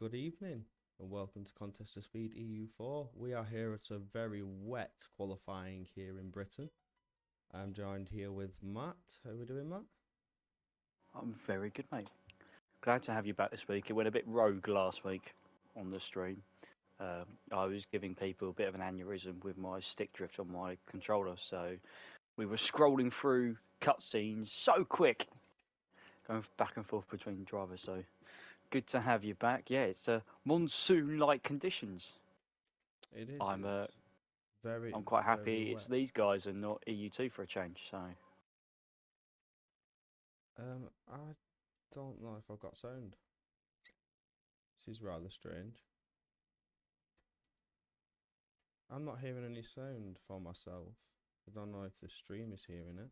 Good evening and welcome to Contest of Speed EU4. We are here at a very wet qualifying here in Britain. I'm joined here with Matt. How are we doing, Matt? I'm very good, mate. Glad to have you back this week. It went a bit rogue last week on the stream. I was giving people a bit of an aneurysm with my stick drift on my controller, so we were scrolling through cutscenes so quick, going back and forth between drivers. So good to have you back. Yeah, it's monsoon-like conditions. It is. I'm It's very, I'm quite very happy wet. it's these guys and not EU2 for a change. So I don't know if I've got sound. This is rather strange. I'm not hearing any sound for myself. I don't know if the stream is hearing it.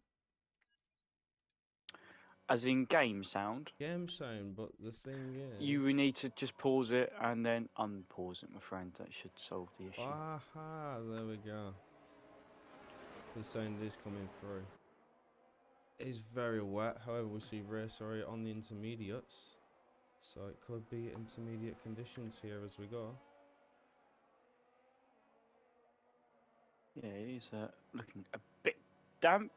as in game sound. Game sound, but the thing is... You will need to just pause it and then unpause it, my friend. That should solve the issue. Aha, there we go. The sound is coming through. It's very wet, however we see racer on the intermediates. So it could be intermediate conditions here as we go. Yeah, he's looking a bit damp.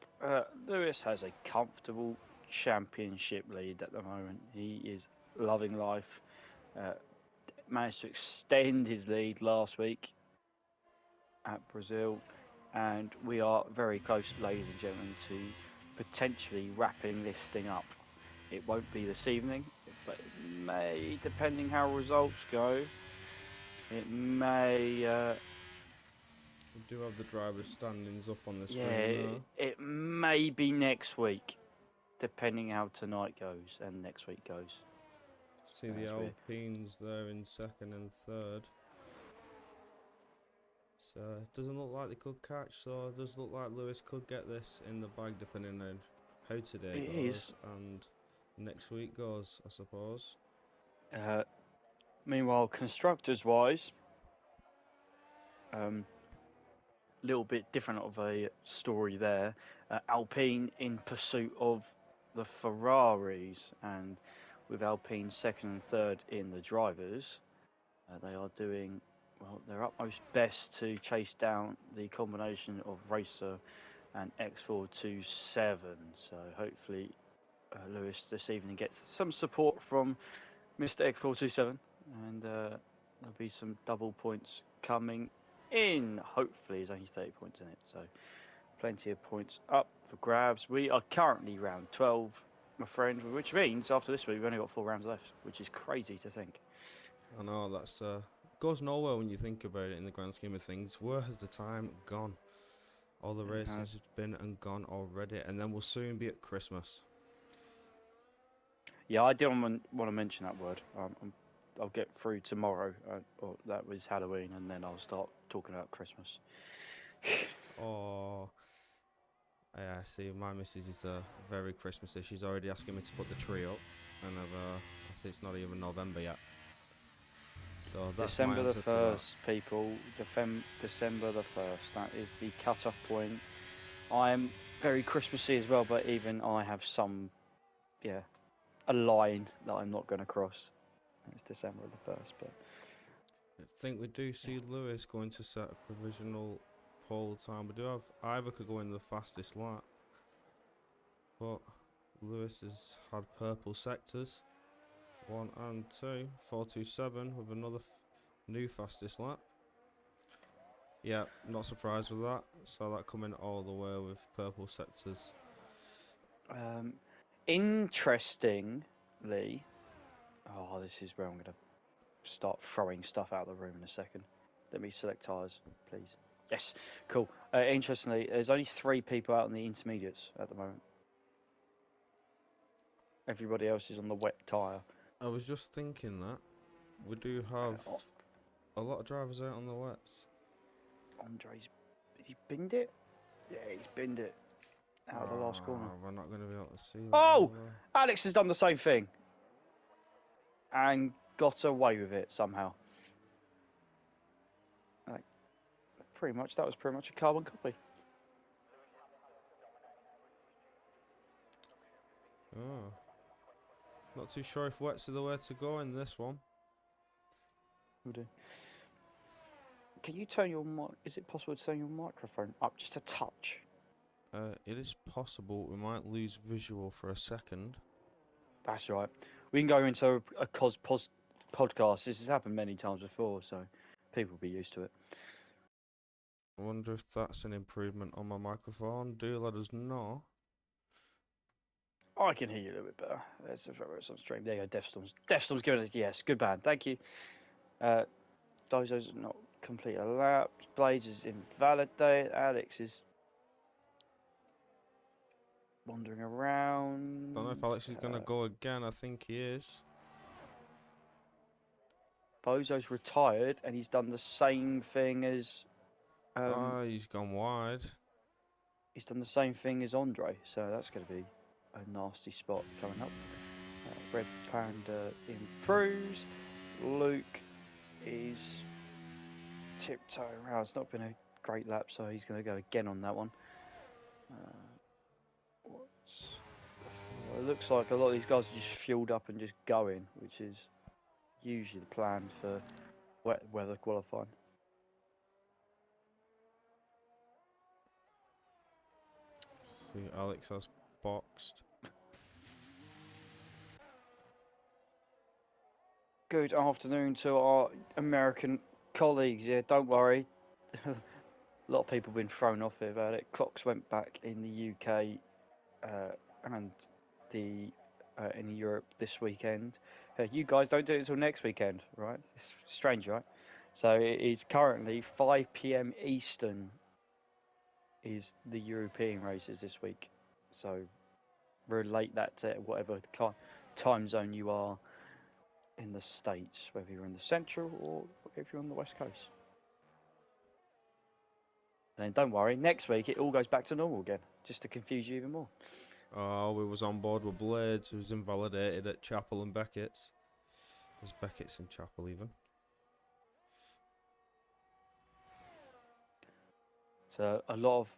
Lewis has a comfortable championship lead at the moment. He is loving life. Managed to extend his lead last week at Brazil. And we are very close, ladies and gentlemen, to potentially wrapping this thing up. It won't be this evening, but it may, depending how results go, it may... We do have the driver's standings up on the screen yeah, now. it may be next week, depending how tonight goes and next week goes. See the Alpines there in second and third. So it doesn't look like they could catch, so it does look like Lewis could get this in the bag depending on how today goes and next week goes, I suppose. Meanwhile, constructors-wise, little bit different of a story there. Alpine in pursuit of the Ferraris, and with Alpine second and third in the drivers, they are doing well their utmost best to chase down the combination of Racer and X427. So hopefully Lewis this evening gets some support from Mr. X427, and there'll be some double points coming in. Hopefully, there's only 30 points in it, so plenty of points up for grabs. We are currently round 12, my friend, which means after this week we've only got 4 rounds left, which is crazy to think. I know, that's goes nowhere when you think about it in the grand scheme of things. Where has the time gone? All the races have been and gone already, and then we'll soon be at Christmas. Yeah, I didn't want to mention that word. I'll get through tomorrow, or that was Halloween, and then I'll start talking about Christmas. Oh, yeah, see, my missus is very Christmassy. She's already asking me to put the tree up, and I say it's not even November yet. So that's December the 1st, people. December the 1st. That is the cut-off point. I am very Christmassy as well, but even I have some, a line that I'm not going to cross. It's December the 1st, but I think we do see Lewis going to set a provisional pole time. We do have Iver go in the fastest lap, but Lewis has had purple sectors. 1 and 2, 427 with another new fastest lap. Yeah, not surprised with that. Saw that coming all the way with purple sectors. Interestingly, this is where I'm going to start throwing stuff out of the room in a second. Let me select tyres, please. Yes, cool. Interestingly, there's only 3 people out in the intermediates at the moment. Everybody else is on the wet tyre. I was just thinking that we do have a lot of drivers out on the wets. Andre's, has he binned it? Yeah, he's binned it out of the last corner. We're not going to be able to see that. Oh, Alex has done the same thing and got away with it somehow. That was pretty much a carbon copy. Oh. Not too sure if wets are the way to go in this one. Will do. Can you turn your mic? Is it possible to turn your microphone up just a touch? It is possible we might lose visual for a second. That's right. We can go into a podcast. This has happened many times before, so people will be used to it. I wonder if that's an improvement on my microphone. Do let us know. I can hear you a little bit better. That's on stream. There you go. Deathstorm's giving us yes. Good man. Thank you. Dozo's not complete a lap. Blades is invalidated. Alex is wandering around. Don't know if Alex is gonna go again. I think he is. Bozo's retired and he's done the same thing as. He's gone wide. He's done the same thing as Andre, so that's going to be a nasty spot coming up. Red Panda improves. Luke is tiptoeing around. It's not been a great lap, so he's going to go again on that one. It looks like a lot of these guys are just fueled up and just going, which is usually the plan for wet weather qualifying. See, Alex has boxed. Good afternoon to our American colleagues. Yeah, don't worry. A lot of people have been thrown off about it. Clocks went back in the UK and in Europe this weekend. You guys don't do it until next weekend, right? It's strange, right? So it is currently 5 p.m. Eastern is the European races this week. So relate that to whatever time zone you are in the States, whether you're in the central or if you're on the west coast. And then don't worry, next week it all goes back to normal again, just to confuse you even more. Oh, we was on board with Blades, who was invalidated at Chapel and Beckett's. There's Beckett's in Chapel even. So a lot of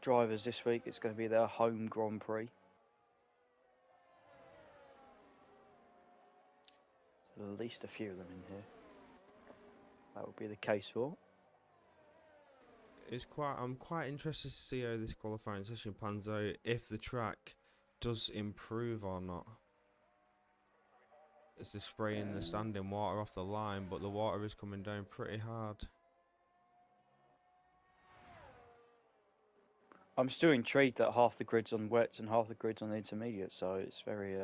drivers this week, it's going to be their home Grand Prix. So at least a few of them in here. That would be the case for. I'm quite interested to see how this qualifying session pans out, if the track does improve or not. It's the spraying the standing water off the line, but the water is coming down pretty hard. I'm still intrigued that half the grid's on wets and half the grid's on the intermediate, so it's very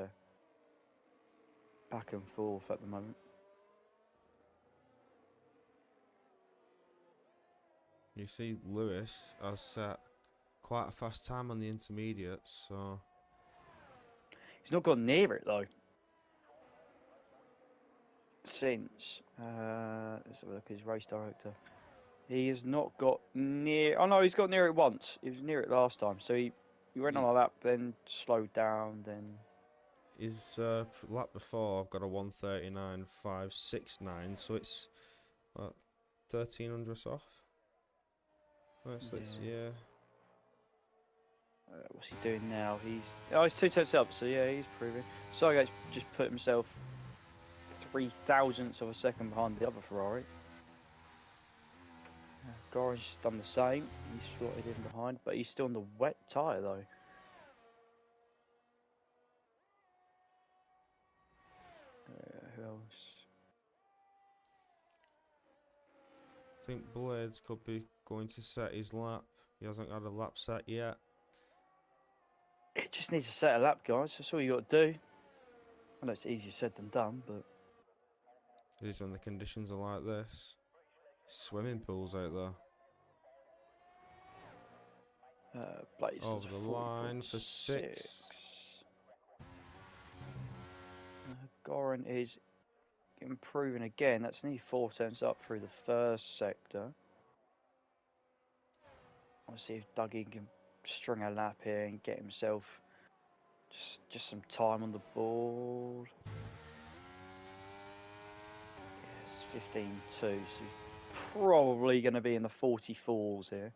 back and forth at the moment. You see Lewis has set quite a fast time on the intermediates, so... He's not gone near it though. Since, let's have a look at his race director. He has not got near. Oh no, he's got near it once. He was near it last time. So he went on a lap, then slowed down, then. His lap before, I've got a 1:39.569, so it's what, 1300 off. Yeah. What's he doing now? He's 2 tenths up. So yeah, he's proving. Sargate's just put himself 0.003 of a second behind the other Ferrari. Goran's done the same. He's slotted in behind, but he's still on the wet tyre though. Who else? I think Blades could be going to set his lap. He hasn't had a lap set yet. It just needs to set a lap, guys. That's all you got to do. I know it's easier said than done, but It is when the conditions are like this. Swimming pools out there. Blaze Over the line for 6. Goran is improving again. That's nearly 4 turns up through the first sector. I'll see if Dougie can string a lap here and get himself just some time on the board. Yes, 15.2, so he's probably going to be in the 44s here.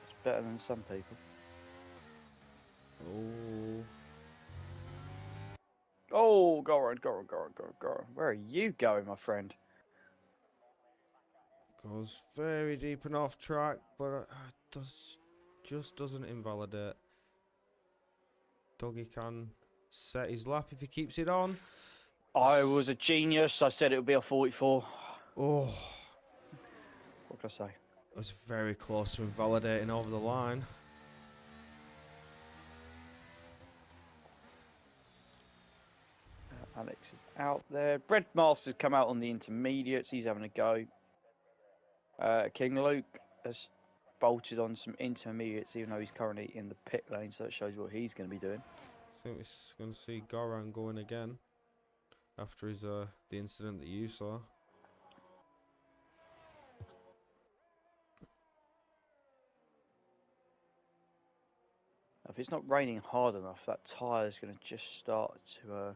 It's better than some people. Oh, go on. Where are you going, my friend? Goes very deep and off track, but just doesn't invalidate. Dougie can set his lap if he keeps it on. I was a genius. I said it would be a 44. Oh, What can I say? it was very close to invalidating over the line. Alex is out there. Bread Master's come out on the intermediates. He's having a go. King Luke has bolted on some intermediates, even though he's currently in the pit lane, so it shows what he's going to be doing. I think we're going to see Goran going again after his the incident that you saw. If it's not raining hard enough, that tyre is going to just start to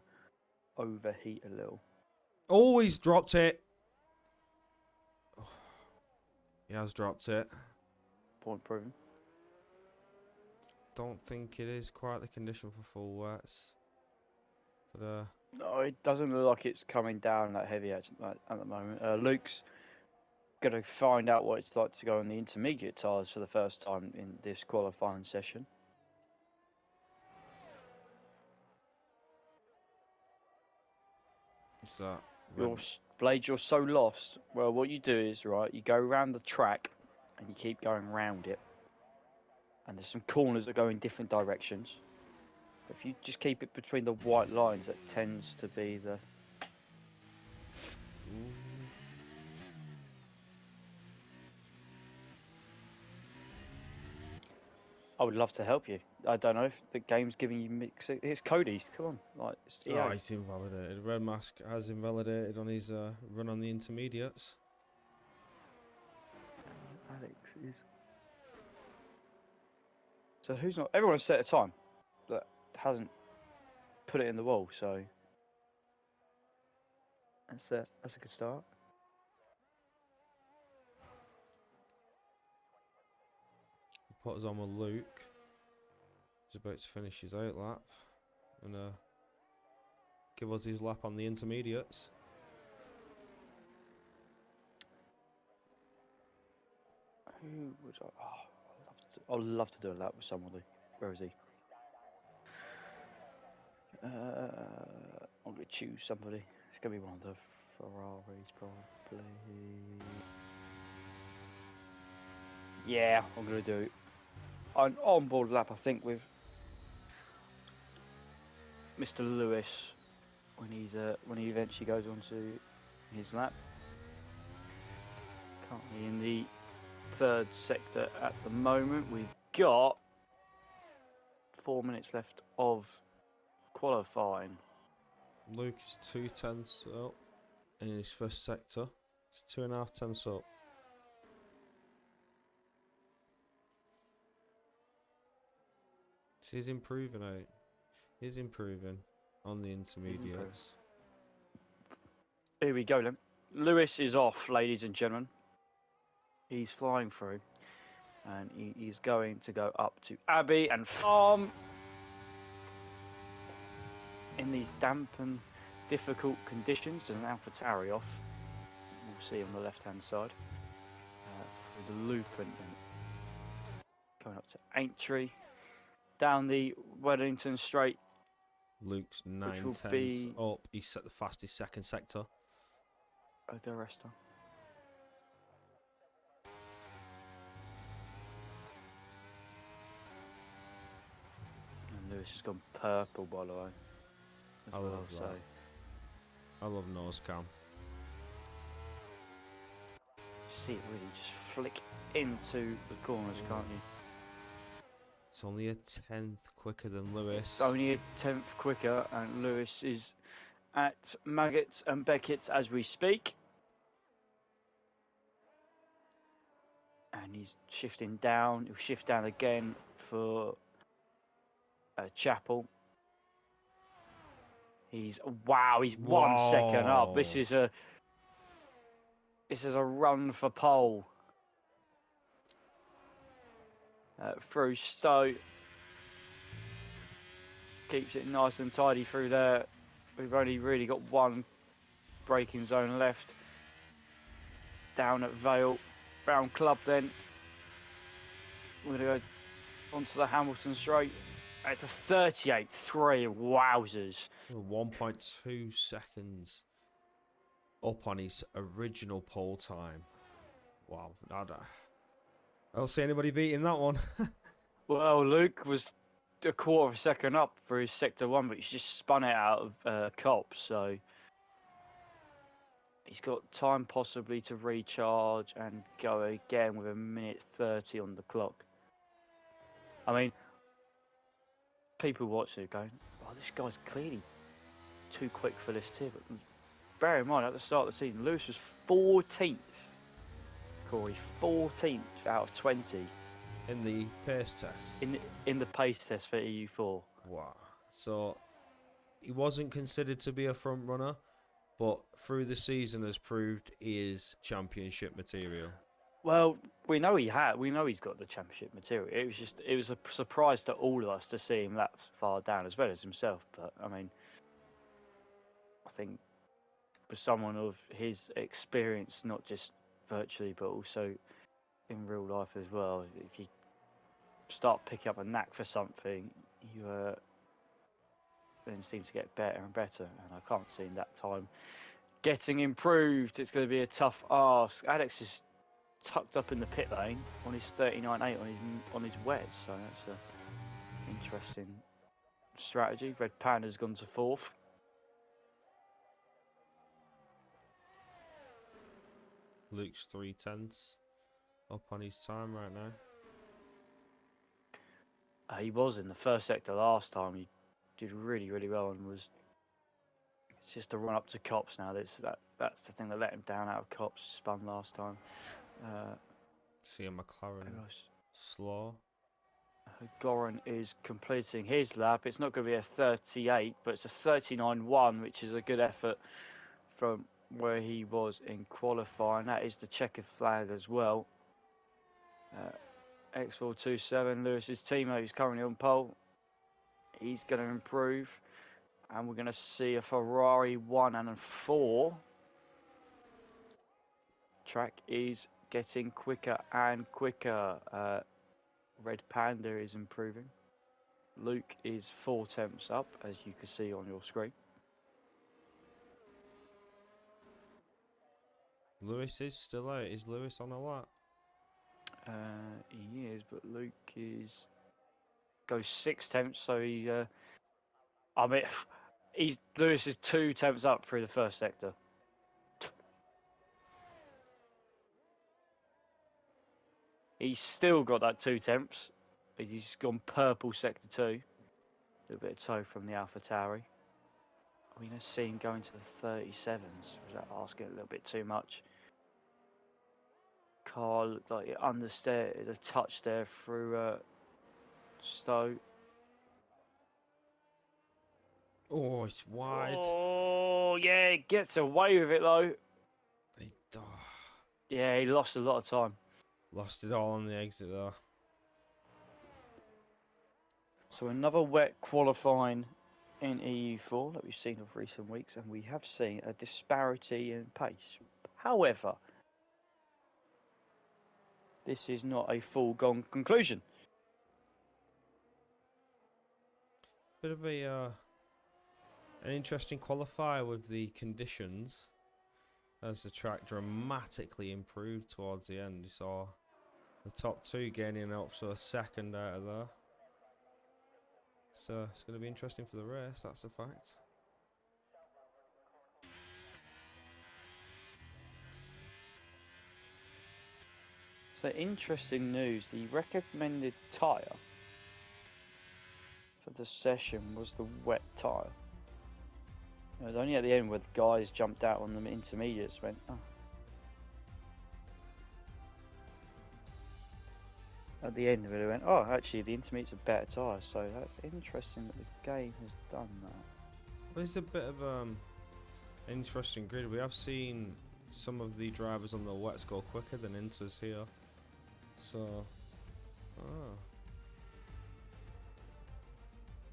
overheat a little. Oh, he's dropped it. Oh, he has dropped it. Point proven. Don't think it is quite the condition for full wets. But, No, it doesn't look like it's coming down that heavy at the moment. Luke's going to find out what it's like to go on the intermediate tyres for the first time in this qualifying session. what's that? Blade, you're so lost. Well, what you do is, right, you go around the track and you keep going round it. And there's some corners that go in different directions. If you just keep it between the white lines, that tends to be the... I would love to help you. I don't know if the game's giving you mix. It's Cody's. Come on, like it's EA. Oh, he's invalidated. Red Mask has invalidated on his run on the intermediates. Alex is. So who's not? Everyone's set a time that hasn't put it in the wall. So that's a good start. Put us on with Luke. He's about to finish his out lap and give us his lap on the intermediates. Who would I? Oh, I'd love to do a lap with somebody. Where is he? I'm going to choose somebody. It's going to be one of the Ferraris, probably. Yeah, I'm going to do an onboard lap, I think, with Mr. Lewis when he eventually goes on to his lap. Currently in the third sector at the moment. We've got 4 minutes left of qualifying. Luke is 2/10 up in his first sector. It's 2.5 tenths up. She's improving out. He's improving on the intermediates. Here we go then. Lewis is off, ladies and gentlemen. He's flying through. And he is going to go up to Abbey and Farm. In these damp and difficult conditions. There's an AlphaTauri off. We'll see on the left-hand side. Through the loop and going up to Aintree. Down the Weddington Straight. Luke's 9 tenths be... up. He set the fastest second sector. The rest of. And Lewis has gone purple, by the way. I love that. I love nose cam. See it really just flick into the corners, can't you? It's only a 10th quicker than Lewis. It's only a 10th quicker, and Lewis is at Maggots and Beckett's as we speak. And he's shifting down. He'll shift down again for Chapel. He's 1 second up. This is a run for pole. Through Stowe. Keeps it nice and tidy through there. We've only really got one braking zone left. Down at Vale. Brown Club then. We're going to go onto the Hamilton straight. It's a 38.3. Wowzers. 1.2 seconds up on his original pole time. Wow. I don't see anybody beating that one. Well, Luke was a quarter of a second up for his sector 1, but he's just spun it out of Copse, so he's got time possibly to recharge and go again with 1:30 on the clock. I mean, people watching it going, oh, this guy's clearly too quick for this tier. But bear in mind, at the start of the season, Lewis was 14th. Corey, 14th out of 20 In the pace test. in the pace test for EU4. Wow. So he wasn't considered to be a front runner, but through the season has proved he is championship material. Well, we know he's got the championship material. It was a surprise to all of us to see him that far down, as well as himself. But I mean, I think for someone of his experience, not just virtually but also in real life as well, if you start picking up a knack for something, you then seem to get better and better. And I can't see that time getting improved. It's going to be a tough ask. Alex is tucked up in the pit lane on his 39.8 on his wet, so that's an interesting strategy. Red Panda's gone to 4th. Luke's 3/10 up on his time right now. He was in the first sector last time. He did really, really well, and was. It's just a run up to Copse now. That's the thing that let him down out of Copse. Spun last time. See a McLaren slow. Goran is completing his lap. It's not going to be a 38, but it's a 39.1, which is a good effort from where he was in qualifying. That is the checkered flag as well. X427, Lewis's teammate, who's currently on pole. He's going to improve, and we're going to see a Ferrari 1 and 4. Track is getting quicker and quicker. Red Panda is improving. Luke is 4/10 up, as you can see on your screen. Lewis is still out. Is Lewis on a lap? He is, but Luke goes 6/10. So I mean, Lewis is 2/10 up through the first sector. He's still got that 2/10. He's gone purple sector 2. A little bit of toe from the AlphaTauri. Are we going to see him going to the 37s? Was that asking a little bit too much? Car looked like it understeered a touch there through Stowe. Oh, it's wide. Oh, yeah, it gets away with it though. Oh, Yeah, he lost a lot of time. lost it all on the exit there. So another wet qualifying in EU4 that we've seen of recent weeks, and we have seen a disparity in pace. However, this is not a foregone conclusion. Bit of an interesting qualifier with the conditions, as the track dramatically improved towards the end. You saw the top two gaining up to a second out of there. So it's going to be interesting for the race, that's a fact. So interesting news, the recommended tyre for the session was the wet tyre. It was only at the end where the guys jumped out on the intermediates, went, oh. At the end of it, went, oh, actually the intermediates are better tyres, so that's interesting that the game has done that. There's a bit of an interesting grid. We have seen some of the drivers on the wets go quicker than Inters here. So,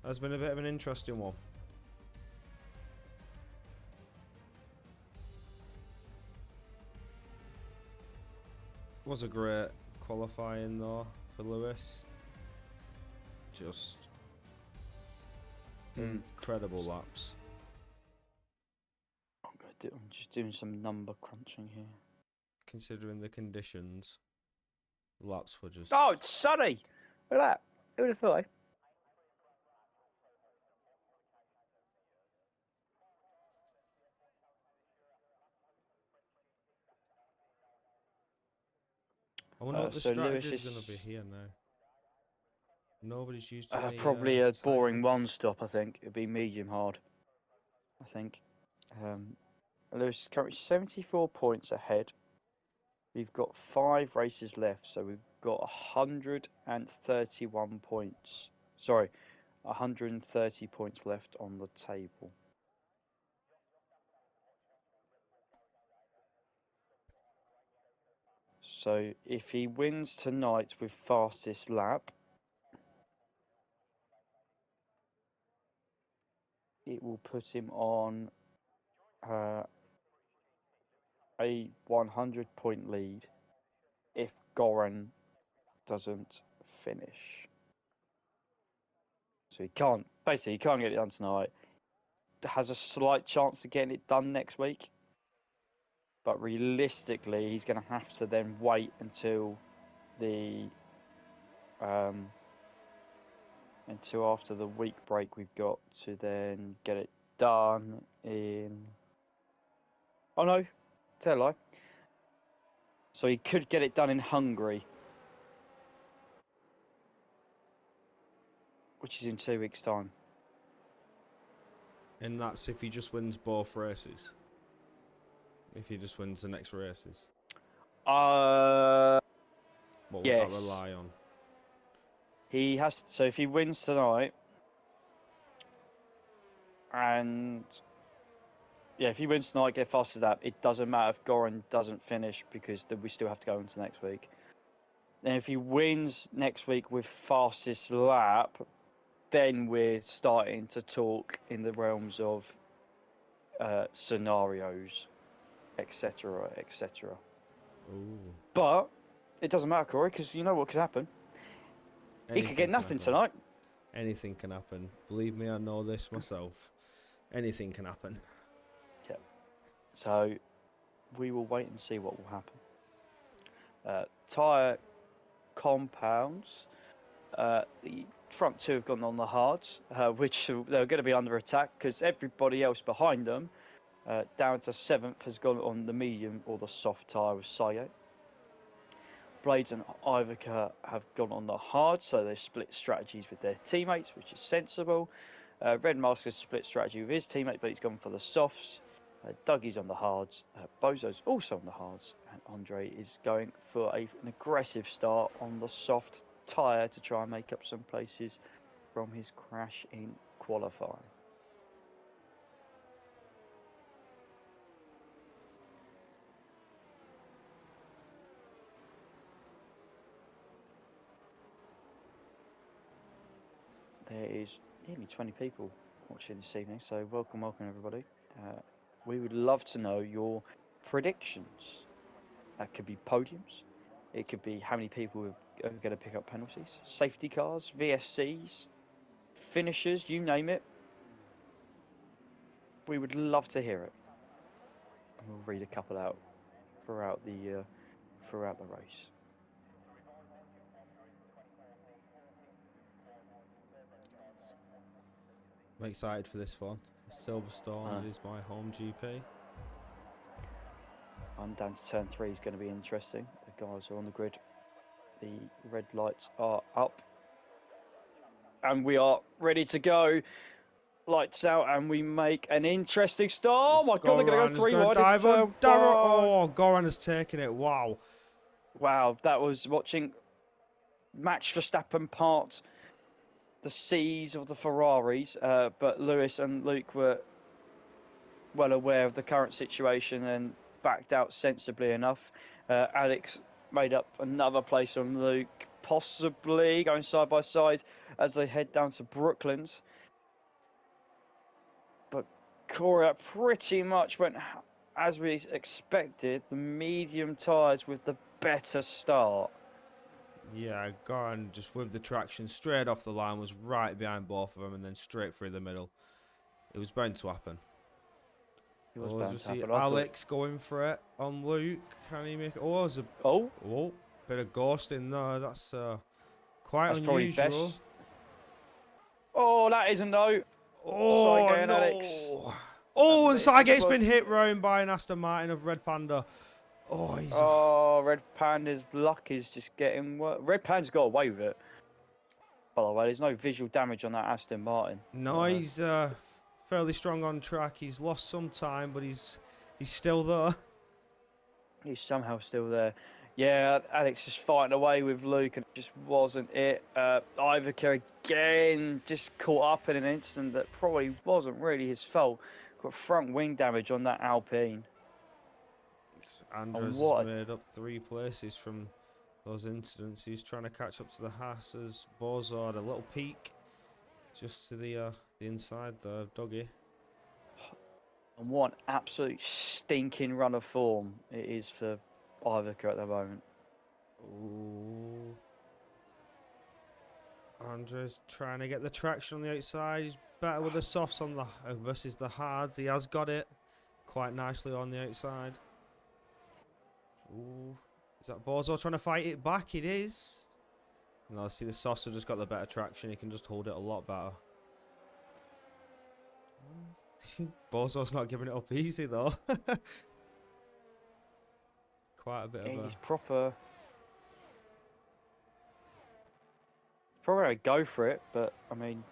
that's been a bit of an interesting one. Was a great qualifying though for Lewis. Just incredible laps. I'm just doing some number crunching here. Considering the conditions, laps were just. Oh, it's sunny! Look at that. Who would have thought? I wonder what the So strategy Lewis is going to be here now. Nobody's used any. probably a boring tyres. one stop. I think it'd be medium hard. I think. Lewis is currently 74 points ahead. We've got 5 races left, so we've got 131 points. Sorry, 130 points left on the table. So if he wins tonight with fastest lap, it will put him on a 100-point lead if Goran doesn't finish. So he can't get it done tonight. Has a slight chance of getting it done next week, but realistically, he's going to have to then wait until until after the week break we've got to then get it done in. Oh no, tell a lie. So he could get it done in Hungary, which is in 2 weeks' time. And that's if he just wins both races. If he just wins the next races. What would yes. that rely on? He has to, so if he wins tonight, and if he wins tonight, get fastest lap, it doesn't matter if Goran doesn't finish because we still have to go into next week. Then if he wins next week with fastest lap, then we're starting to talk in the realms of scenarios, etc., etc. But it doesn't matter, Corey, because you know what could happen. He could get nothing tonight. Anything can happen. Believe me, I know this myself. Anything can happen. Yep. So we will wait and see what will happen. Tyre compounds. The front two have gone on the hards, which they're going to be under attack because everybody else behind them, down to 7th, has gone on the medium or the soft tyre with Sayo. Blades and Ivica have gone on the hard, so they've split strategies with their teammates, which is sensible. Red Mask has split strategy with his teammate, but he's gone for the softs. Dougie's on the hards. Bozo's also on the hards. And Andre is going for an aggressive start on the soft tyre to try and make up some places from his crash in qualifying. There is nearly 20 people watching this evening, so welcome everybody. We would love to know your predictions. That could be podiums, it could be how many people are going to pick up penalties, safety cars, VSCs, finishers, you name it. We would love to hear it. And we'll read a couple out throughout the race. I'm excited for this one. Silverstone is my home GP. I'm down to turn 3 is going to be interesting. The guys are on the grid. The red lights are up. And we are ready to go. Lights out and we make an interesting start. Oh my God, they're going to go 3 wide. Dive on Darrell. Oh, Goran has taken it. Wow. Wow, that was watching Max Verstappen part the seas of the Ferraris, but Lewis and Luke were well aware of the current situation and backed out sensibly enough. Alex made up another place on Luke, possibly going side by side as they head down to Brooklands. But Korea pretty much went as we expected. The medium tyres with the better start. Yeah, Goran just with the traction straight off the line was right behind both of them and then straight through the middle. It was bound to happen. It was Oh, as bound we to see happen. I thought, Alex going for it on Luke. Can he make it? Oh, there's a oh, bit of ghost in there. That's quite that's probably unusual. best. Oh, that isn't though. Oh, Sergey and Alex. no. Oh, and It just Sygate's was- been hit round by an Aston Martin of Red Panda. Oh, he's... Oh, Red Panda's luck is just getting worse. Red Panda's got away with it. By the way, there's no visual damage on that Aston Martin. No, he's fairly strong on track. He's lost some time, but he's still there. He's somehow still there. Yeah, Alex is fighting away with Luke, and it just wasn't it. Ivica again just caught up in an instant that probably wasn't really his fault. Got front wing damage on that Alpine. Andres has made up 3 places from those incidents. He's trying to catch up to the Haas's. Bozo had a little peek just to the inside there of Dougie. And what an absolute stinking run of form it is for Ivica at the moment. Ooh. Andres trying to get the traction on the outside. He's better with the softs on the versus the hards. He has got it quite nicely on the outside. Ooh. Is that Bozo trying to fight it back? It is. No, see the softs have just got the better traction. He can just hold it a lot better. Bozo's not giving it up easy though. Quite a bit of a... He's proper going to go for it, but I mean,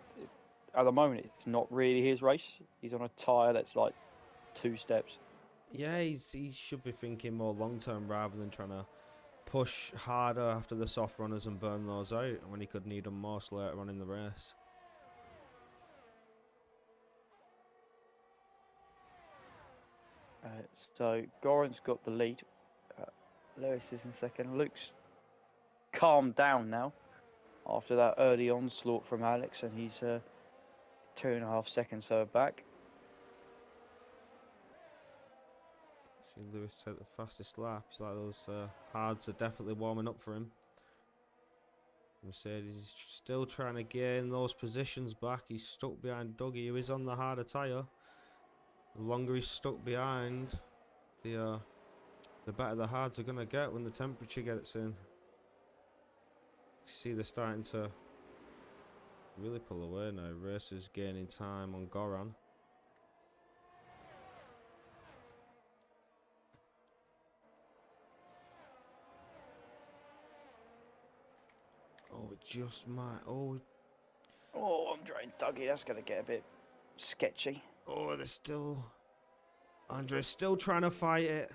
at the moment it's not really his race. He's on a tyre that's like 2 steps. Yeah, he should be thinking more long term rather than trying to push harder after the soft runners and burn those out when he could need them more later on in the race. So Goran's got the lead. Lewis is in second. Luke's calmed down now after that early onslaught from Alex, and he's 2.5 seconds further back. See Lewis take the fastest lap. It's like those hards are definitely warming up for him. Mercedes is still trying to gain those positions back. He's stuck behind Dougie, who is on the harder tyre. The longer he's stuck behind, the better the hards are going to get when the temperature gets in. You see they're starting to really pull away now. Racers gaining time on Goran. Oh, it just might. Oh, Andre and Dougie, that's going to get a bit sketchy. oh, they're still... Andre's still trying to fight it.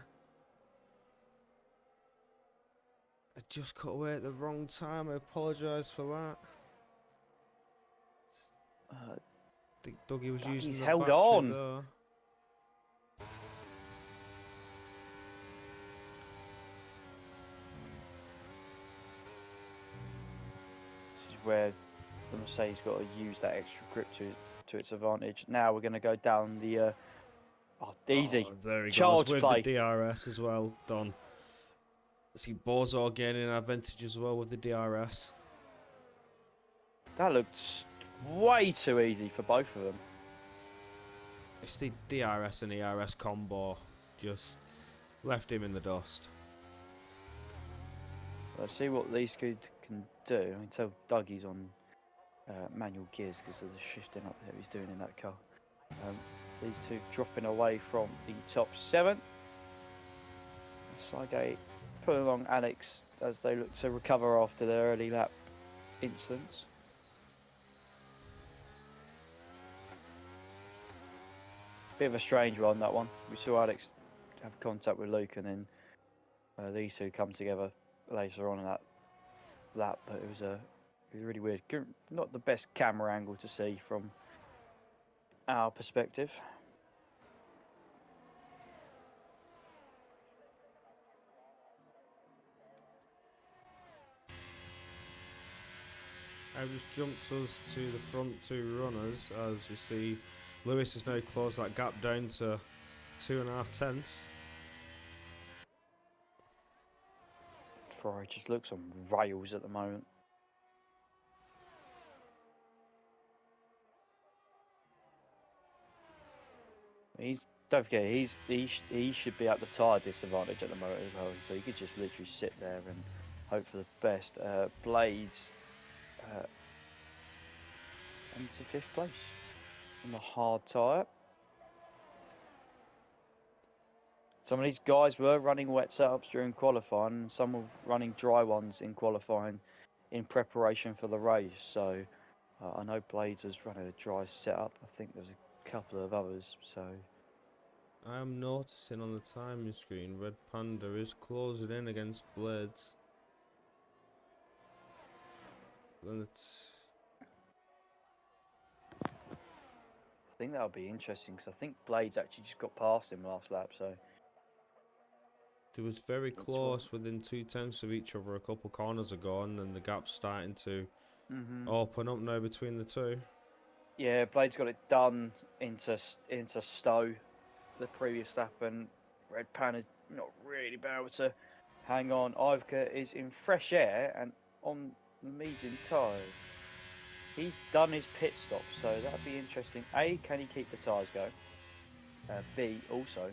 I just cut away at the wrong time. I apologise for that. I think Dougie was using He's the held battery on. there. This is where the Mercedes got to use that extra grip to its advantage. Now we're going to go down the easy. Oh, there he Charge goes with play. the DRS as well. Done. See Bozo gaining an advantage as well with the DRS. That looked way too easy for both of them. It's the DRS and ERS combo. Just left him in the dust. Let's see what these two can do. I can tell Dougie's on manual gears because of the shifting up that he's doing in that car. These two dropping away from the top 7. Sygate pulling along Alex as they look to recover after their early lap incidents. Bit of a strange one, that one. We saw Alex have contact with Luke, and then these two come together later on in that lap. But it was really weird. Not the best camera angle to see from our perspective. That just jumps us to the front 2 runners as we see Lewis has now closed that gap down to 2.5 tenths. Ferrari just looks on rails at the moment. Don't forget, he should be at the tyre disadvantage at the moment as well. So he could just literally sit there and hope for the best. Blades into 5th place on the hard tyre. Some of these guys were running wet setups during qualifying, and some were running dry ones in qualifying in preparation for the race. So I know Blades was running a dry setup. I think there's a couple of others. So I am noticing on the timing screen, Red Panda is closing in against Blades. And I think that'll be interesting because I think Blades actually just got past him last lap. So it was very close, within 2/10 of each other a couple corners ago, and then the gap's starting to open up now between the two. Yeah, Blades got it done into Stowe the previous lap, and Red Panda not really been able to hang on. Ivica is in fresh air and on the medium tyres. He's done his pit stop, so that'd be interesting. A, can he keep the tyres going? B, also,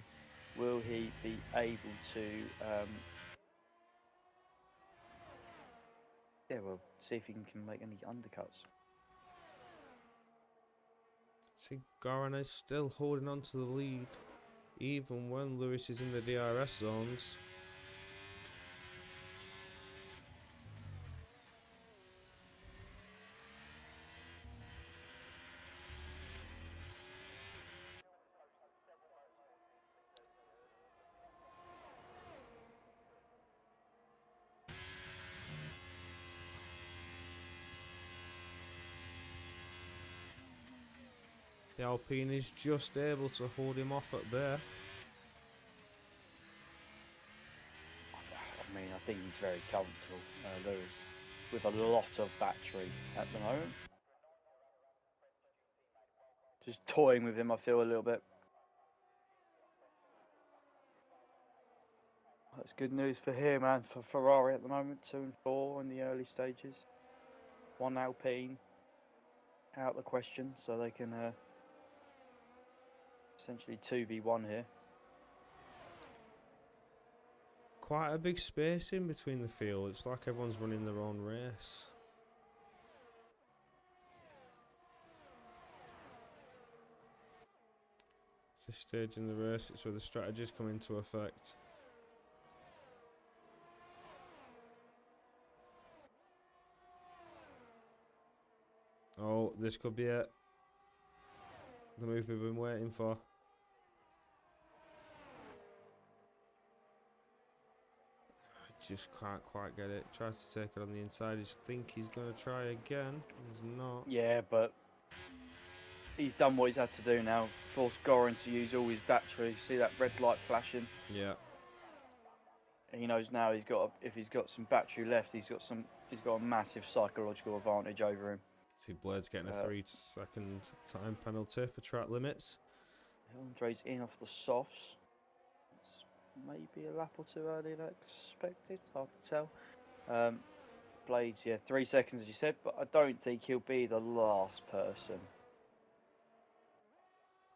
will he be able to see if he can make any undercuts. See, Garan is still holding on to the lead, even when Lewis is in the DRS zones. The Alpine is just able to hold him off at there. I mean, I think he's very comfortable, Lewis, with a lot of battery at the moment. Just toying with him, I feel a little bit. That's good news for him and for Ferrari at the moment. 2 and 4 in the early stages. 1 Alpine out the question, so they can essentially 2v1 here. Quite a big space in between the field. It's like everyone's running their own race. At this stage in the race, it's where the strategies come into effect. Oh, this could be it. The move we've been waiting for. Just can't quite get it. Tries to take it on the inside. I think he's going to try again. He's not. Yeah, but he's done what he's had to do now. Forced Goran to use all his battery. See that red light flashing? Yeah. And he knows now if he's got some battery left, he's got a massive psychological advantage over him. See Blades getting a 3-second time penalty for track limits. Andre's in off the softs. Maybe a lap or 2 earlier than expected. Hard to tell. Blades, 3 seconds as you said, but I don't think he'll be the last person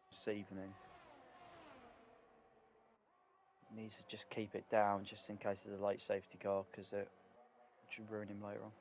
this evening. Needs to just keep it down just in case there's a late safety car, because it should ruin him later on.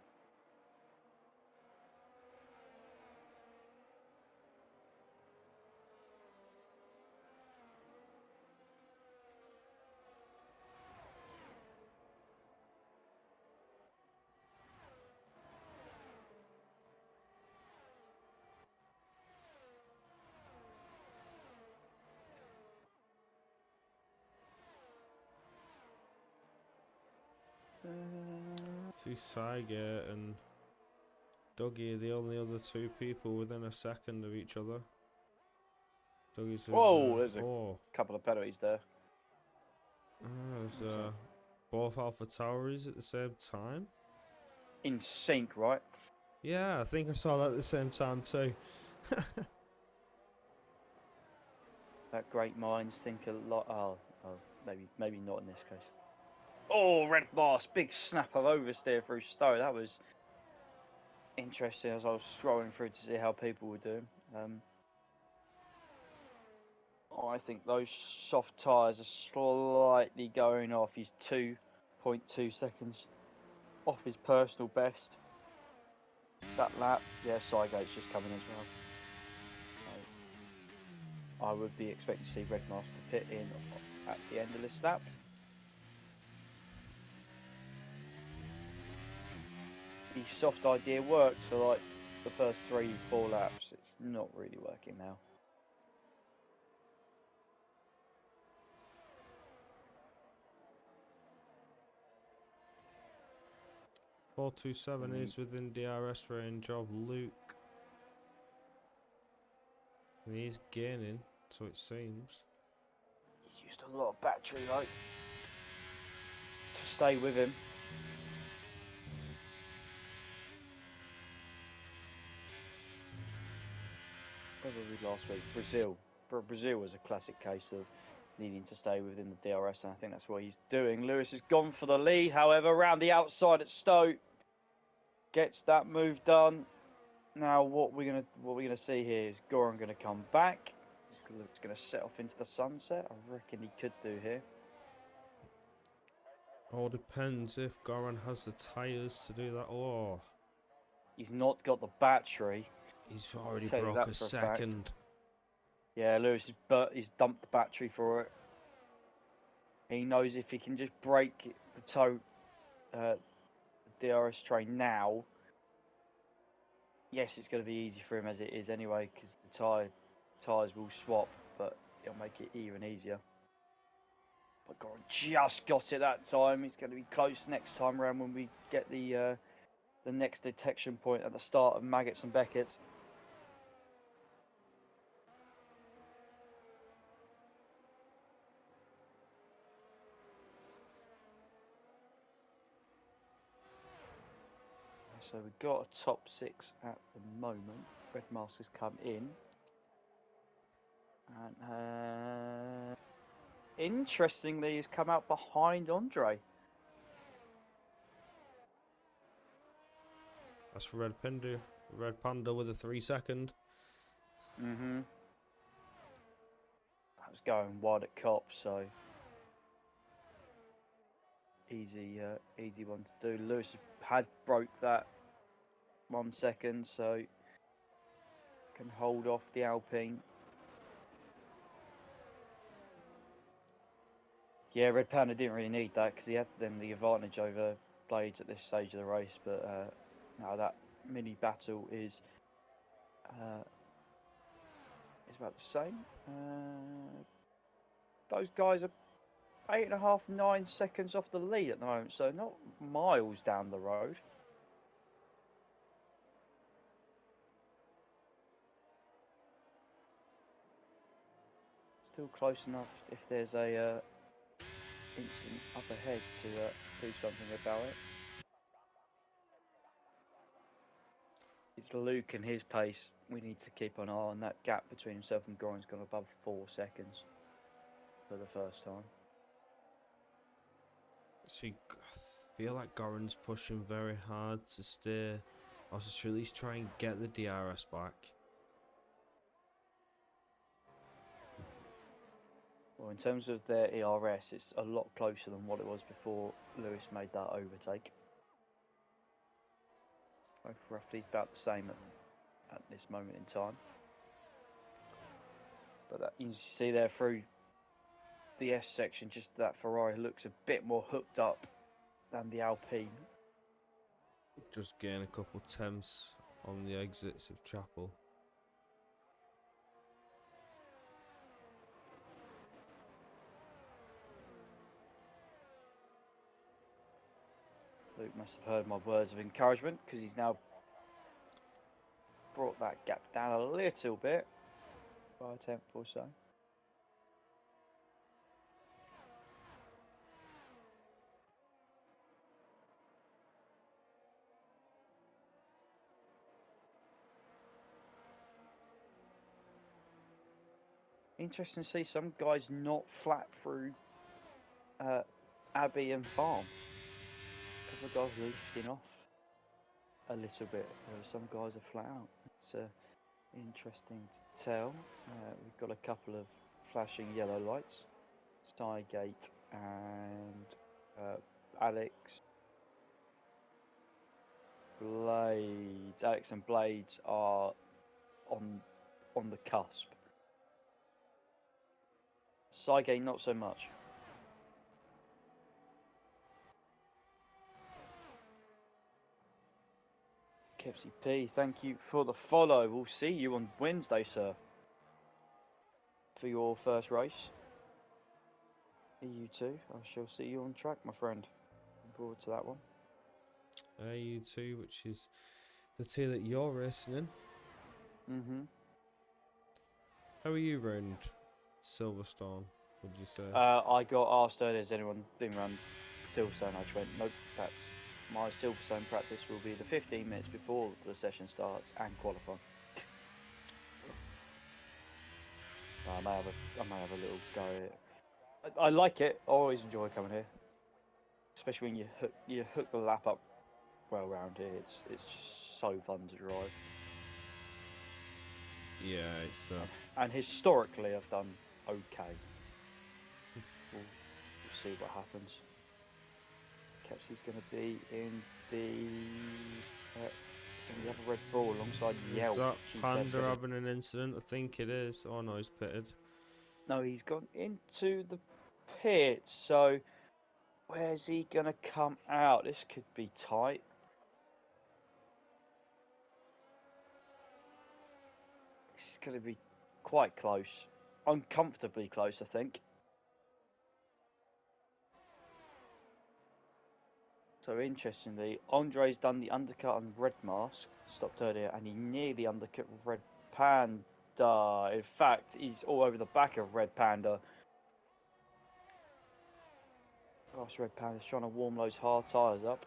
See Sygate and Dougie are the only other 2 people within a second of each other. Dougie's there's a couple of penalties there. There's both Alpha Tauris at the same time. In sync, right? Yeah, I think I saw that at the same time too. That great minds think a lot. Oh, maybe not in this case. Oh, red mask, big snap of oversteer through Stowe. That was interesting as I was scrolling through to see how people were doing. I think those soft tyres are slightly going off. He's 2.2 seconds off his personal best. That lap, yeah, Sidegate's just coming as well. So I would be expecting to see Redmaster pit in at the end of this lap. The soft idea worked for like the first 3-4 laps. It's not really working now. .427 is within DRS range of Luke. And he's gaining, so it seems. He's used a lot of battery, though, to stay with him. Where were we last week? Brazil. Brazil was a classic case of needing to stay within the DRS, and I think that's what he's doing. Lewis has gone for the lead, however, around the outside at Stowe. Gets that move done. Now, what we're gonna see here is Goran gonna come back. He's gonna set off into the sunset. I reckon he could do here. All depends if Goran has the tyres to do that. Oh, He's not got the battery. he's already Tell you broke that a for a fact. second. Yeah, Lewis he's dumped the battery for it. He knows if he can just break the DRS train now, yes, it's going to be easy for him as it is anyway, because the tyres will swap, but it'll make it even easier. But Goran just got it that time. It's going to be close next time around when we get the next detection point at the start of Maggots and Beckett. So we've got a top 6 at the moment. Red Mask has come in. And interestingly, he's come out behind Andre. That's for Red Panda with a 3 second. That was going wide at Cop, so easy one to do. Lewis had broke that 1 second, so can hold off the Alpine. Yeah, Red Panda didn't really need that because he had then the advantage over Blades at this stage of the race, but now that mini battle is about the same. Those guys are 8.5, 9 seconds off the lead at the moment, so not miles down the road. Still close enough if there's a instant up ahead to do something about it. It's Luke and his pace. We need to keep an eye on that gap between himself and Goran's gone above 4 seconds for the first time. See, I feel like Goran's pushing very hard to stay. Or just at least try and get the DRS back. Well, in terms of their ERS, it's a lot closer than what it was before Lewis made that overtake. Both roughly about the same at this moment in time. But that, you see there through the S section, just that Ferrari looks a bit more hooked up than the Alpine. Just gain a couple temps on the exits of Chapel. Luke must have heard my words of encouragement because he's now brought that gap down a little bit by a tenth or so. Interesting to see some guys not flat through Abbey and Farm. A couple of guys lifting off a little bit. Some guys are flat out. It's interesting to tell. We've got a couple of flashing yellow lights. Stygate and Alex Blades. Alex and Blades are on the cusp. Stygate not so much. Kepsy P, thank you for the follow. We'll see you on Wednesday, sir, for your first race. EU2, I shall see you on track, my friend. Looking forward to that one. EU2, which is the tier that you're racing in. Mm-hmm. How are you round Silverstone, would you say? I got asked earlier, has anyone been around Silverstone? I went, nope, that's my Silverstone practice will be the 15 minutes before the session starts and qualifying. I may have a little go at it. I like it. I always enjoy coming here, especially when you hook the lap up well round here. It's just so fun to drive. Yeah, it's and historically I've done okay. We'll see what happens. Kepsy's going to be in the other Red Bull alongside Yelp. Is that Panda having an incident? I think it is. Oh no, he's pitted. No, he's gone into the pit. So where's he going to come out? This could be tight. It's going to be quite close. Uncomfortably close, I think. So interestingly, Andre's done the undercut on Red Mask, stopped earlier, and he nearly undercut Red Panda. In fact, he's all over the back of Red Panda. Gosh, Red Panda's trying to warm those hard tyres up.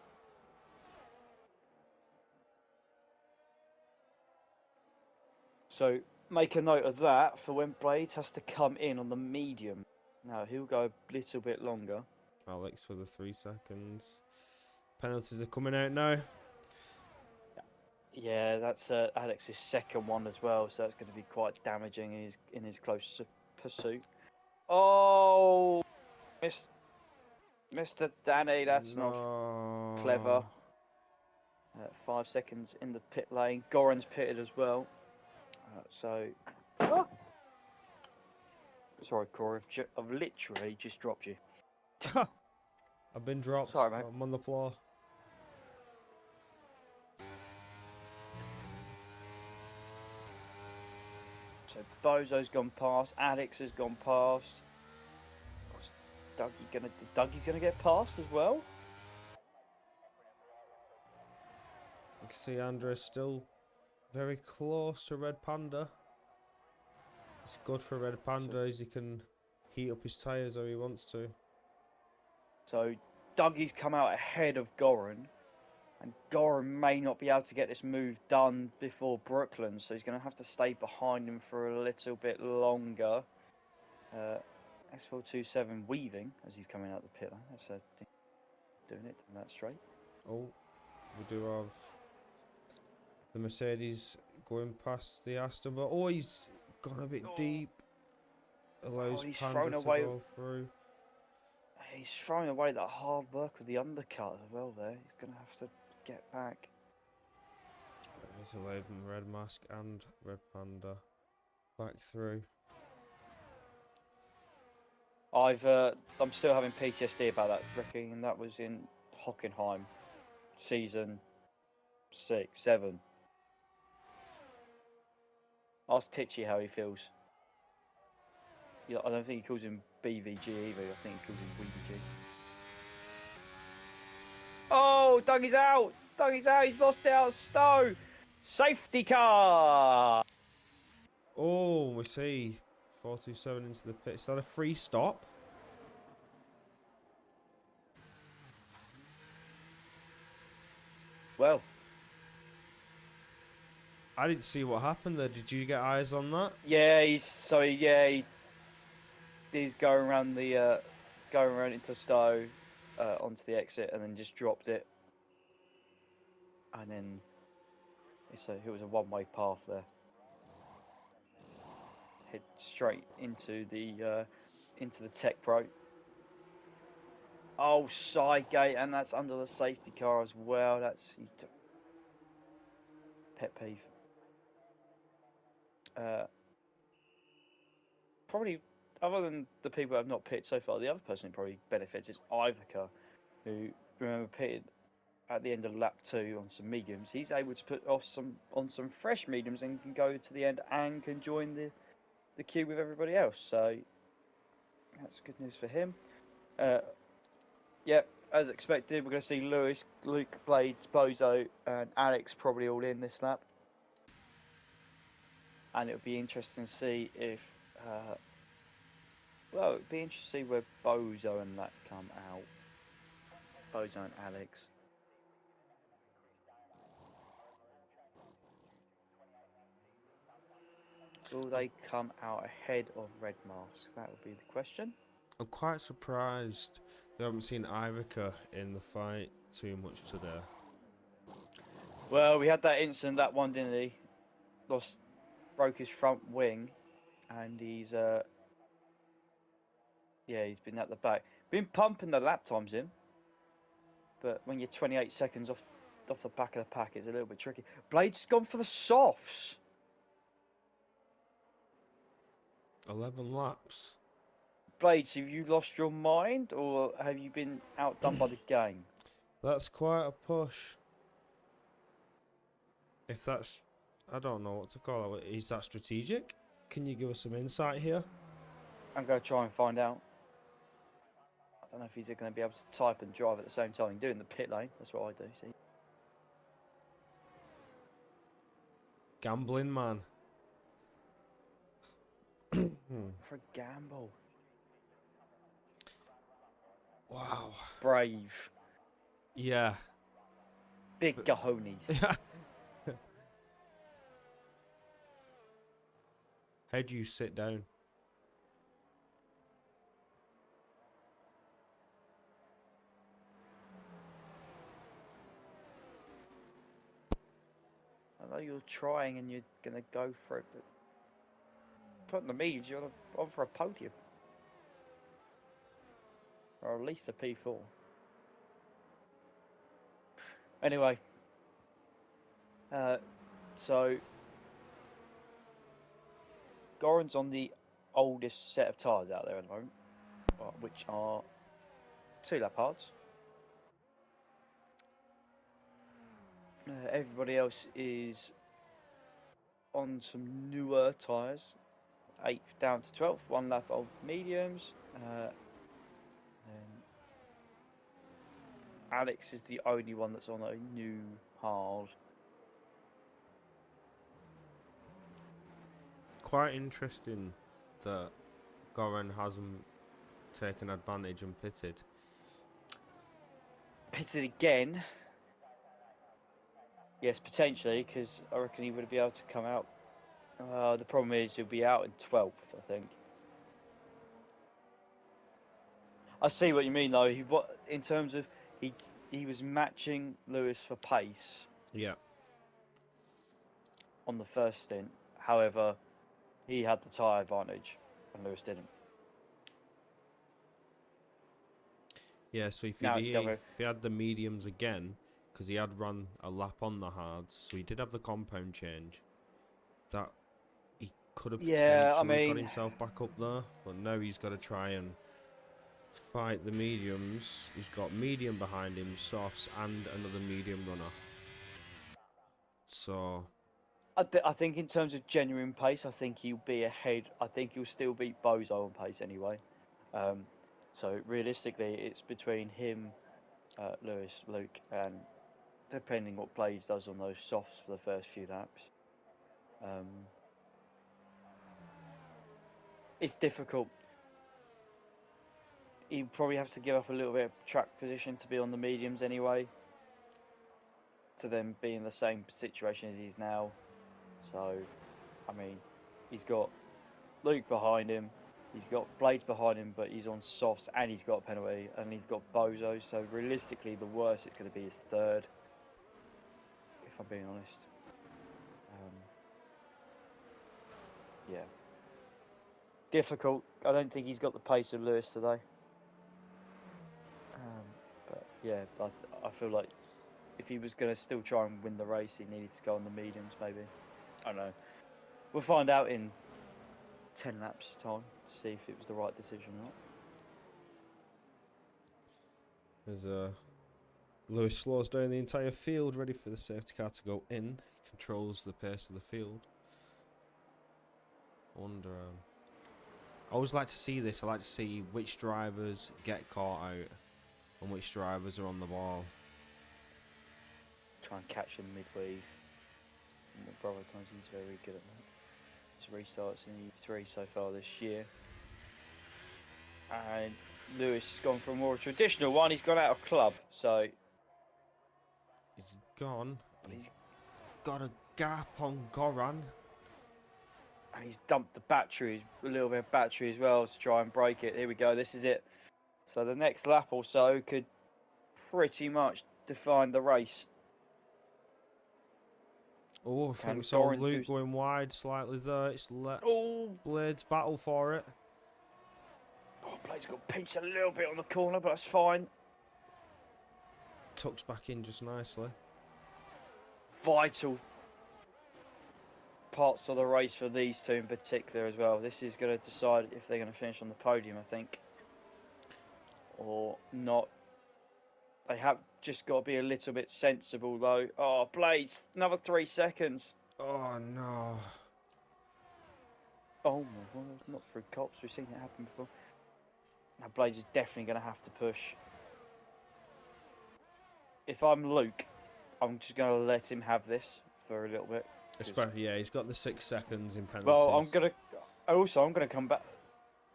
So make a note of that for when Blades has to come in on the medium. Now he'll go a little bit longer. Alex for the 3 seconds. Penalties are coming out now. Yeah, that's Alex's second one as well, so that's going to be quite damaging in his close pursuit. Oh, Mr. Danny, that's not clever. 5 seconds in the pit lane. Goran's pitted as well. Sorry, Corey, I've literally just dropped you. I've been dropped. Sorry, mate. I'm on the floor. So Bozo's gone past. Alex has gone past. What's Dougie's gonna get past as well? You can see Andre's still very close to Red Panda. It's good for Red Panda as he can heat up his tyres how he wants to. So Dougie's come out ahead of Goran, and Goran may not be able to get this move done before Brooklyn, so he's going to have to stay behind him for a little bit longer. S427 weaving as he's coming out the pit lane. That's doing it that straight. Oh, we do have the Mercedes going past the Aston, but oh, he's gone a bit deep. Allows Panda to go through. He's throwing away that hard work with the undercut as well there. He's going to have to get back. He's allowed Red Mask and Red Panda back through. I'm still having PTSD about that wrecking, and that was in Hockenheim, season 6, 7. Ask Titchy how he feels. Yeah, I don't think he calls him BVG either. I think he calls him WBG. Oh, Dougie's out! Dougie's out! He's lost it out. Stowe! Safety car! Oh, we see 427 into the pit. Is that a free stop? Well, I didn't see what happened there. Did you get eyes on that? yeah, he's going around into Stowe. onto the exit and then just dropped it. And then it was a one-way path there. Head straight into the Tech Pro. Oh, side gate, and that's under the safety car as well. That's pet peeve. Probably, other than the people who have not pitted so far, the other person who probably benefits is Ivica, who, remember, pitted at the end of lap 2 on some mediums. He's able to put off on some fresh mediums and can go to the end and can join the queue with everybody else. So that's good news for him. Yep, as expected, we're going to see Lewis, Luke, Blades, Bozo, and Alex probably all in this lap. And it would be interesting to see if, well, it would be interesting to see where Bozo and that come out. Bozo and Alex. Will they come out ahead of Red Mask? That would be the question. I'm quite surprised they haven't seen Ivica in the fight too much today. Well, we had that incident, that one, didn't he? Broke his front wing, and he's he's been at the back. Been pumping the lap times in, but when you're 28 seconds off the back of the pack, it's a little bit tricky. Blade's gone for the softs. 11 laps. Blades, have you lost your mind, or have you been outdone by the game? That's quite a push. If that's... I don't know what to call it. Is that strategic? Can you give us some insight here? I'm going to try and find out. I don't know if he's going to be able to type and drive at the same time. Doing the pit lane, that's what I do, see. Gambling man. For a gamble. Wow. Brave. Yeah. Big cojones. How'd you sit down? I know you're trying and you're going to go for it, but putting the mediums, you're on for a podium. Or at least a P4. Anyway. So Goran's on the oldest set of tyres out there at the moment, which are 2 lap hards. Everybody else is on some newer tyres, 8th down to 12th, 1 lap old mediums. And Alex is the only one that's on a new hard. Quite interesting that Goran hasn't taken advantage and pitted. Pitted again? Yes, potentially, because I reckon he would be able to come out. The problem is he'll be out in 12th, I think. I see what you mean, though. In terms of he was matching Lewis for pace. Yeah. On the first stint, however, he had the tyre advantage, and Lewis didn't. Yeah, so if he had the mediums again, because he had run a lap on the hards, so he did have the compound change, that he could have potentially got himself back up there, but now he's got to try and fight the mediums. He's got medium behind him, softs, and another medium runner. So I think in terms of genuine pace, I think he'll be ahead. I think he'll still beat Bozo on pace anyway. So realistically, it's between him, Lewis, Luke, and depending what Blades does on those softs for the first few laps. It's difficult. He probably has to give up a little bit of track position to be on the mediums anyway, to then be in the same situation as he's now. So, I mean, he's got Luke behind him, He's got Blades behind him, but he's on softs and he's got a penalty and he's got Bozo. So realistically, the worst it's going to be is third, if I'm being honest. Yeah. Difficult. I don't think he's got the pace of Lewis today. But yeah, I feel like if he was going to still try and win the race, he needed to go on the mediums maybe. I don't know. We'll find out in 10 laps time to see if it was the right decision or not. There's Lewis slows down the entire field, ready for the safety car to go in. He controls the pace of the field. I wonder. I always like to see this. I like to see which drivers get caught out and which drivers are on the ball. Try and catch him midway. Bravo times he's very good at that. His restarts in EU3 so far this year. And Lewis has gone for a more traditional one. He's gone out of club, so He's gone. He's got a gap on Goran. and he's dumped the batteries, a little bit of battery as well to try and break it. Here we go. This is it. So the next lap or so could pretty much define the race. Oh, I Can think we saw Goran Luke going wide slightly there. It's let Oh, Blades battle for it. Blade's got pinched a little bit on the corner, but that's fine. Tucks back in just nicely. Vital parts of the race for these two in particular as well. This is going to decide if they're going to finish on the podium, I think, or not. They have just got to be a little bit sensible though. Oh, Blades, another 3 seconds. Oh no. Oh my god, not through cops. We've seen it happen before. Now Blades is definitely going to have to push. If I'm Luke, I'm just going to let him have this for a little bit. Yeah, he's got the 6 seconds in penalties. Well, I'm gonna come back.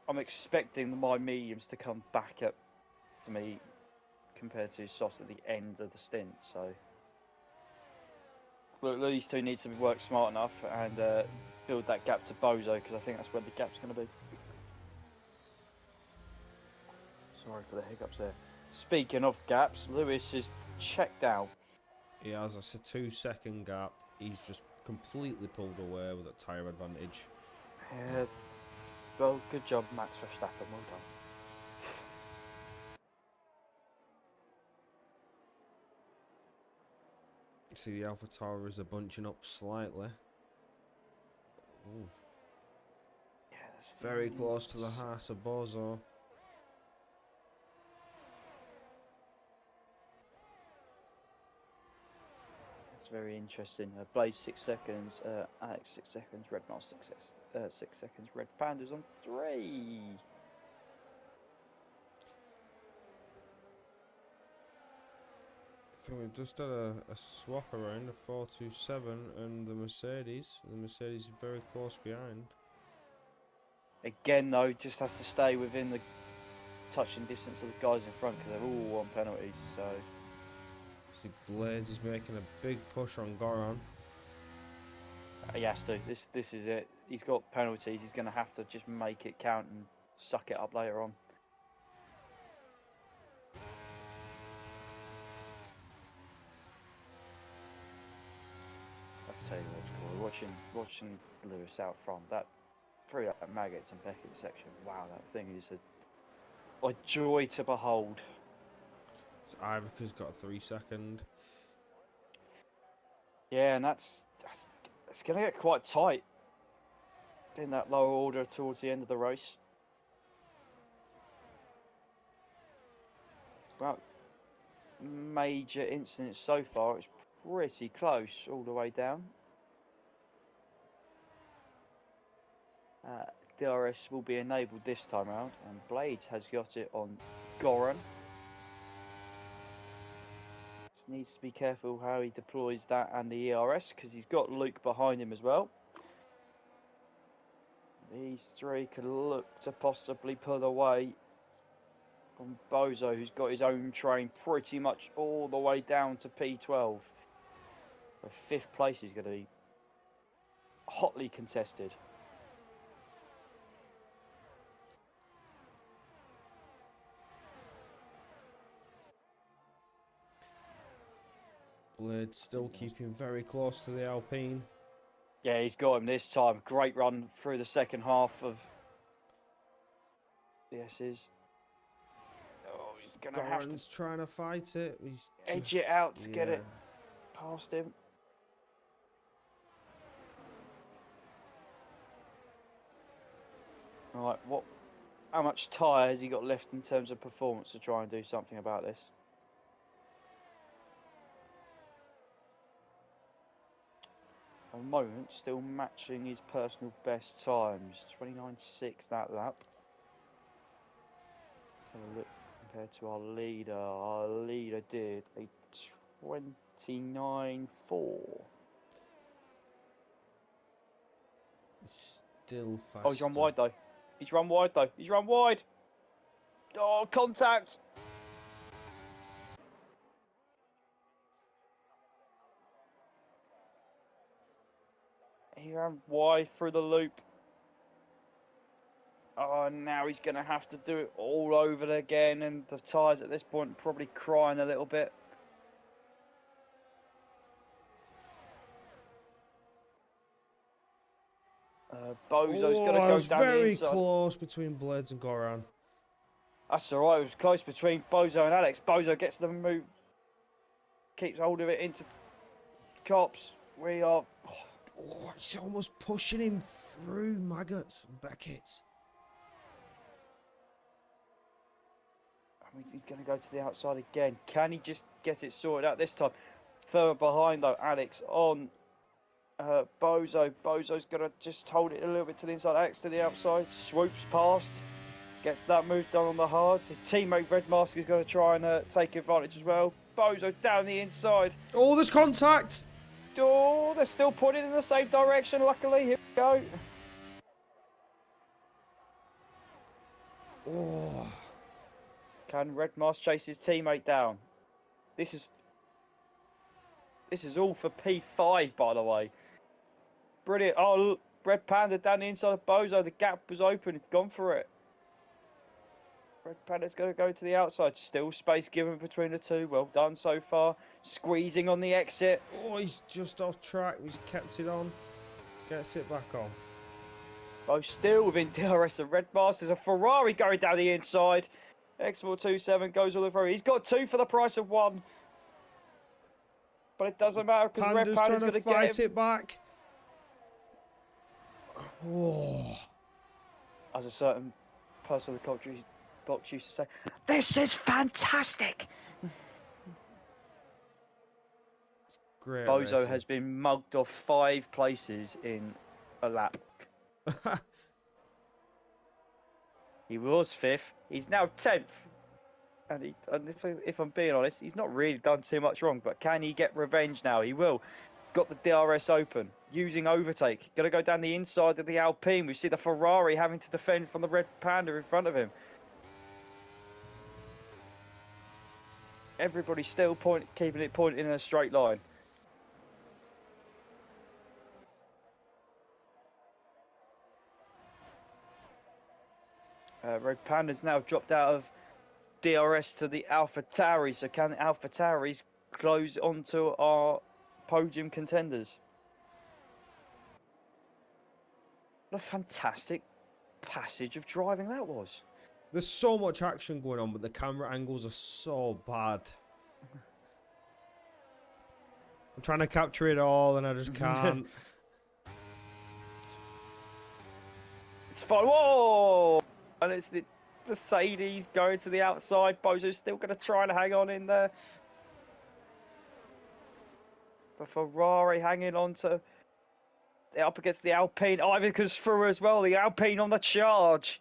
I'm expecting my mediums to come back at me compared to softs at the end of the stint. So, look, these two need to work smart enough and build that gap to Bozo, because I think that's where the gap's going to be. Sorry for the hiccups there. Speaking of gaps, Lewis is checked out. He has a 2 second gap. He's just completely pulled away with a tyre advantage. Yeah, well, good job, Max Verstappen. Well done. See, the Alpha Tauri's are bunching up slightly. Ooh. Yeah, that's Very close to the Haas of Bozo. That's very interesting. Blaze 6 seconds, Alex 6 seconds, Red Mars 6 seconds, Red Panda's on 3. So we've just had a swap around, a 427, and the Mercedes. The Mercedes is very close behind. Again, though, just has to stay within the touching distance of the guys in front because they're all on penalties. So See, Blades is making a big push on Goran. he has to. This is it. He's got penalties. He's going to have to just make it count and suck it up later on. I'll tell you what's cool. Watching Lewis out front, that through that Maggots and Beckett section. Wow, that thing is a joy to behold. So Ivica's got a 3 second. Yeah, and that's going to get quite tight in that lower order towards the end of the race. Well, major incidents so far, it's pretty close all the way down. DRS will be enabled this time around, and Blades has got it on Goran. Just needs to be careful how he deploys that and the ERS, because he's got Luke behind him as well. These three could look to possibly pull away from Bozo, who's got his own train pretty much all the way down to P12. The 5th place is going to be hotly contested. Blade still keeping very close to the Alpine. Yeah, he's got him this time. Great run through the second half of the S's. Oh, he's going to have to trying to fight it. He's edge it out to get it past him. Right, how much tyre has he got left in terms of performance to try and do something about this? At the moment, still matching his personal best times. 29.6 that lap. Let's have a look compared to our leader. Our leader did a 29.4. Still fast. Oh, he's run wide though. He's run wide though. He's run wide. Oh, contact. He ran wide through the loop. Oh, now he's going to have to do it all over again, and the tyres at this point probably crying a little bit. Bozo's going to go down the very inside. close between Blades and Goran. That's all right. It was close between Bozo and Alex. Bozo gets the move, keeps hold of it into Cops. We are. Oh, it's almost pushing him through Maggots and Beckett's. I mean, he's going to go to the outside again. Can he just get it sorted out this time? Further behind though, Alex on Bozo. Bozo's going to just hold it a little bit to the inside. Alex to the outside, swoops past, gets that move done on the hards. His teammate Red Mask is going to try and take advantage as well. Bozo down the inside. Oh, there's contact. Oh, they're still pointing in the same direction. Luckily, here we go. Oh. Can Red Mask chase his teammate down? This is all for P5, by the way. Brilliant. Oh, look, Red Panda down the inside of Bozo. The gap was open. It's gone for it. Red Panda's going to go to the outside. Still space given between the two. Well done so far. Squeezing on the exit. Oh, he's just off track. He's kept it on. Gets it back on. Oh, still within DRS of Red Mask. There's a Ferrari going down the inside. X427 goes all the way. He's got two for the price of one. But it doesn't matter because Red Panda's going to fight it back. Oh. As a certain person in the culture box used to say, "This is fantastic." Great Bozo racing. has been mugged off 5 places in a lap. He was 5th. He's now 10th. And if I'm being honest, he's not really done too much wrong. But can he get revenge now? He will. He's got the DRS open. Using overtake. Going to go down the inside of the Alpine. We see the Ferrari having to defend from the Red Panda in front of him. Everybody's still keeping it pointing in a straight line. Red Panda's now dropped out of DRS to the Alpha Tauri. So can the Alpha Tauris close onto our podium contenders? What a fantastic passage of driving that was. There's so much action going on, but the camera angles are so bad. I'm trying to capture it all, and I just can't. It's fine. Whoa! And it's the Mercedes going to the outside. Bozo's still going to try and hang on in there. The Ferrari hanging on to up against the Alpine. Ivanka's through as well. The Alpine on the charge.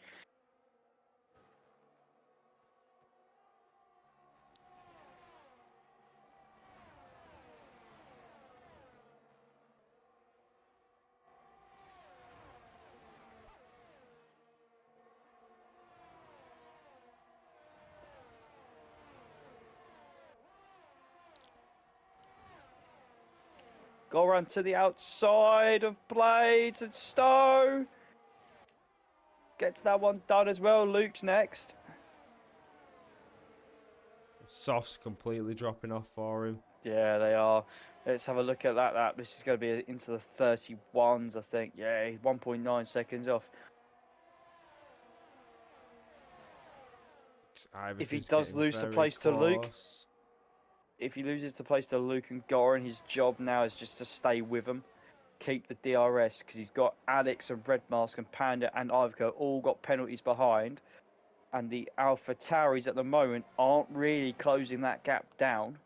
Go around to the outside of Blades and Stowe. Gets that one done as well. Luke's next. Soft's completely dropping off for him. Yeah, they are. Let's have a look at that. This is going to be into the 31s, I think. Yeah, 1.9 seconds off. If he Ivica's does getting lose the very place to Luke, close. if he loses the place to Luke and Goran, his job now is just to stay with him, keep the DRS, because he's got Alex and Red Mask and Panda and Ivica all got penalties behind, and the Alpha Tauris at the moment aren't really closing that gap down.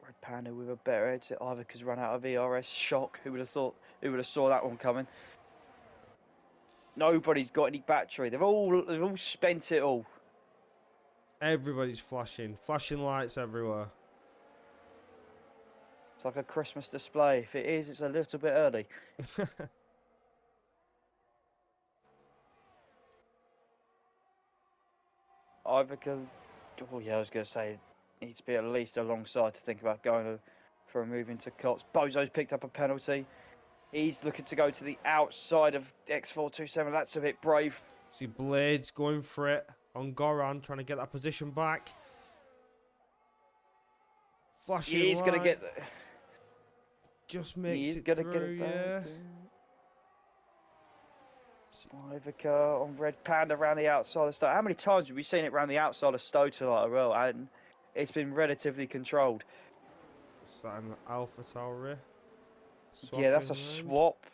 Red Panda with a better exit. Ivica's run out of ERS. Shock. Who would have thought? Who would have saw that one coming? Nobody's got any battery. They've all spent it all. Everybody's flashing lights everywhere. It's like a Christmas display. If it is, it's a little bit early. Ivica, oh yeah, I was going to say, needs to be at least alongside to think about going for a move into Cops. Bozo's picked up a penalty. He's looking to go to the outside of X427. That's a bit brave. See Blades going for it on Goran, trying to get that position back. Flashing He's going to get... Just makes He's it going to through, get it yeah. back. Ivica on Red Panda around the outside of Stowe. How many times have we seen it around the outside of Stowe tonight as well? And it's been relatively controlled. Is that an Alpha Tauri? Yeah, that's a swap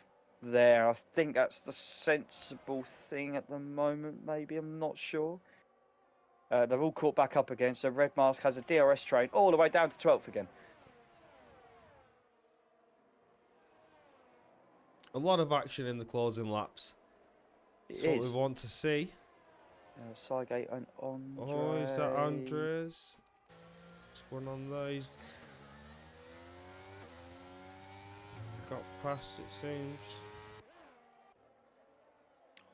there. I think that's the sensible thing at the moment, maybe. I'm not sure. They're all caught back up again, so Red Mask has a DRS train all the way down to 12th again. A lot of action in the closing laps. That's what we want to see. Sygate and Andre. Oh, is that Andres? What's going on there? He's got past, it seems.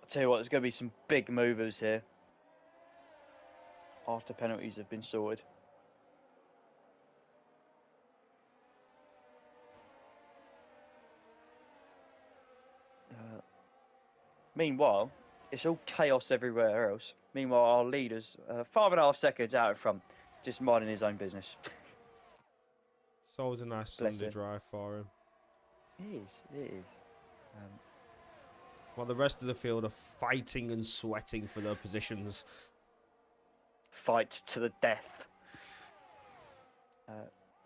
I'll tell you what, there's going to be some big movers here after penalties have been sorted. Meanwhile, it's all chaos everywhere else. Meanwhile, our leader's 5.5 seconds out in front, just minding his own business. It's always a nice Sunday drive for him. It is. While the rest of the field are fighting and sweating for their positions. Fight to the death.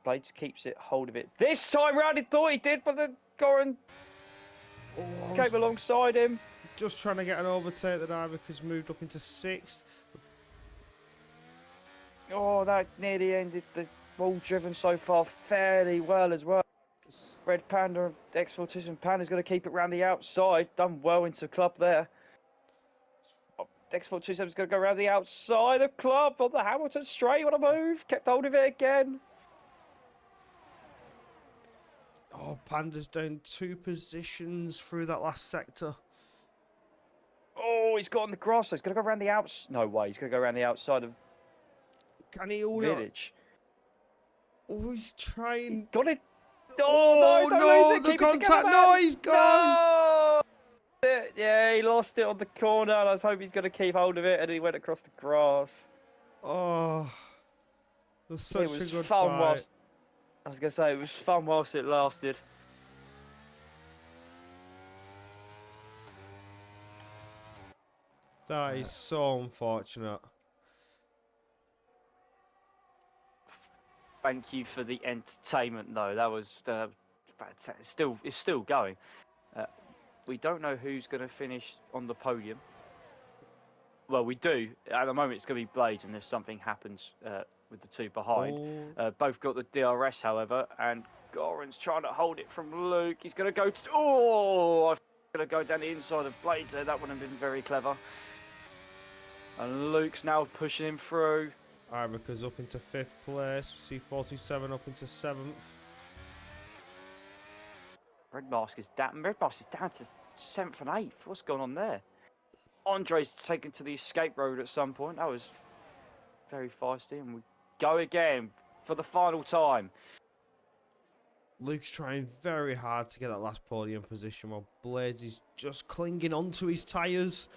Blades keeps it hold of it. This time round, he thought he did, but the Goran came alongside him. Just trying to get an overtake that Ivica's moved up into 6th. Oh, that nearly ended the ball driven so far fairly well as well. Red Panda, X427 Panda's going to keep it round the outside. Done well into club there. X427's going to go around the outside of club on the Hamilton straight. What a move. Kept hold of it again. Oh, Panda's down 2 positions through that last sector. Oh, he's got on the grass. So he's going to go around the outside. No way. He's going to go around the outside of Can he Village. Oh, he's trying. He got it. Oh, no, don't lose it. The Keep contact. it together, No, he's gone. No! Yeah, he lost it on the corner, and I was hoping he's going to keep hold of it, and he went across the grass. Oh, it was such a good fun fight. whilst I was going to say it was fun whilst it lasted. That is so unfortunate. Thank you for the entertainment, though. That was it's still going. We don't know who's going to finish on the podium. Well, we do. At the moment, it's going to be Blades, unless something happens with the two behind. Both got the DRS, however, and Goran's trying to hold it from Luke. He's going to go to... Oh! I'm going to go down the inside of Blades there. That wouldn't have been very clever. And Luke's now pushing him through. Ivica's up into 5th place. C427 up into 7th. Red Mask is down to 7th and 8th. What's going on there? Andre's taken to the escape road at some point. That was very feisty. And we go again for the final time. Luke's trying very hard to get that last podium position while Blades is just clinging onto his tyres.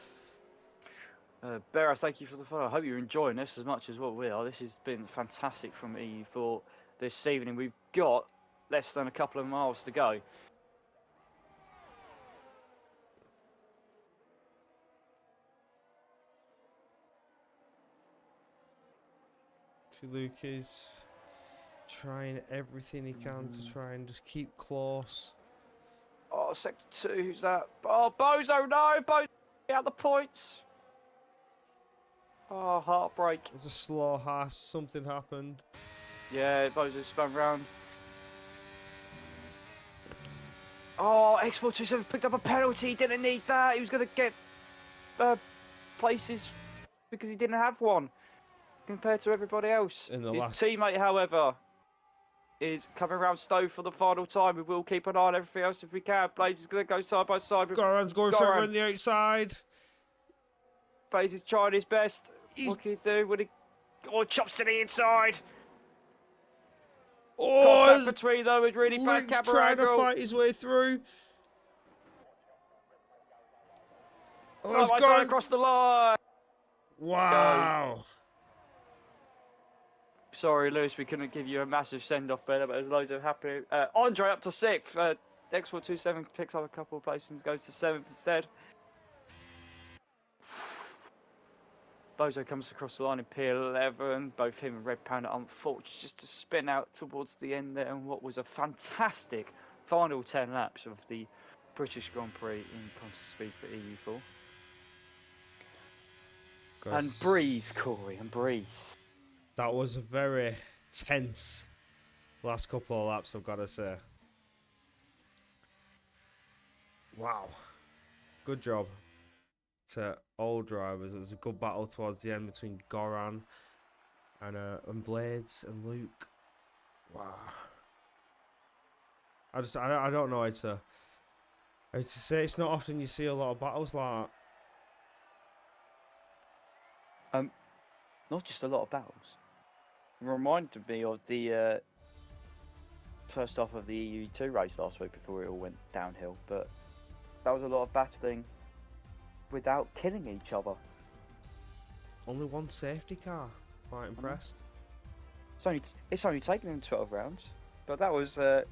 Bear, thank you for the follow. I hope you're enjoying this as much as what we are. This has been fantastic from EU4 this evening. We've got less than a couple of miles to go. Luke is trying everything he can to try and just keep close. Oh, sector 2, who's that? Oh, Bozo, no! Bozo out the points. Oh, heartbreak. It was a slow Haas, something happened. Yeah, Bozo spun round. Oh, X427 picked up a penalty, didn't need that. He was going to get places because he didn't have one compared to everybody else. In the His last... teammate, however, is coming around Stowe for the final time. We will keep an eye on everything else if we can. Blades is going to go side by side with Goran's going for it on the outside. FaZe is trying his best. What can he do? Would he... Oh, chops to the inside. Oh, Contact between them is really bad. Luke's trying to fight his way through. Oh, side by side across the line. Wow. Go. Sorry, Lewis, we couldn't give you a massive send-off better, but there's loads of happening. Andre up to 6th. X427 picks up a couple of places and goes to 7th instead. Bozo comes across the line in P11. Both him and Red Panda unfortunate just to spin out towards the end there, and what was a fantastic final 10 laps of the British Grand Prix in contest speed for EU4. And breathe, Corey, and breathe. That was a very tense last couple of laps, I've got to say. Wow. Good job to all drivers. It was a good battle towards the end between Goran and Blades and Luke. Wow. I don't know how to say. It's not often you see a lot of battles like that. Not just a lot of battles. It reminded me of the first half of the EU2 race last week before it all went downhill, but that was a lot of battling without killing each other. Only one safety car. Quite impressed. It's only taken them 12 rounds, but that was I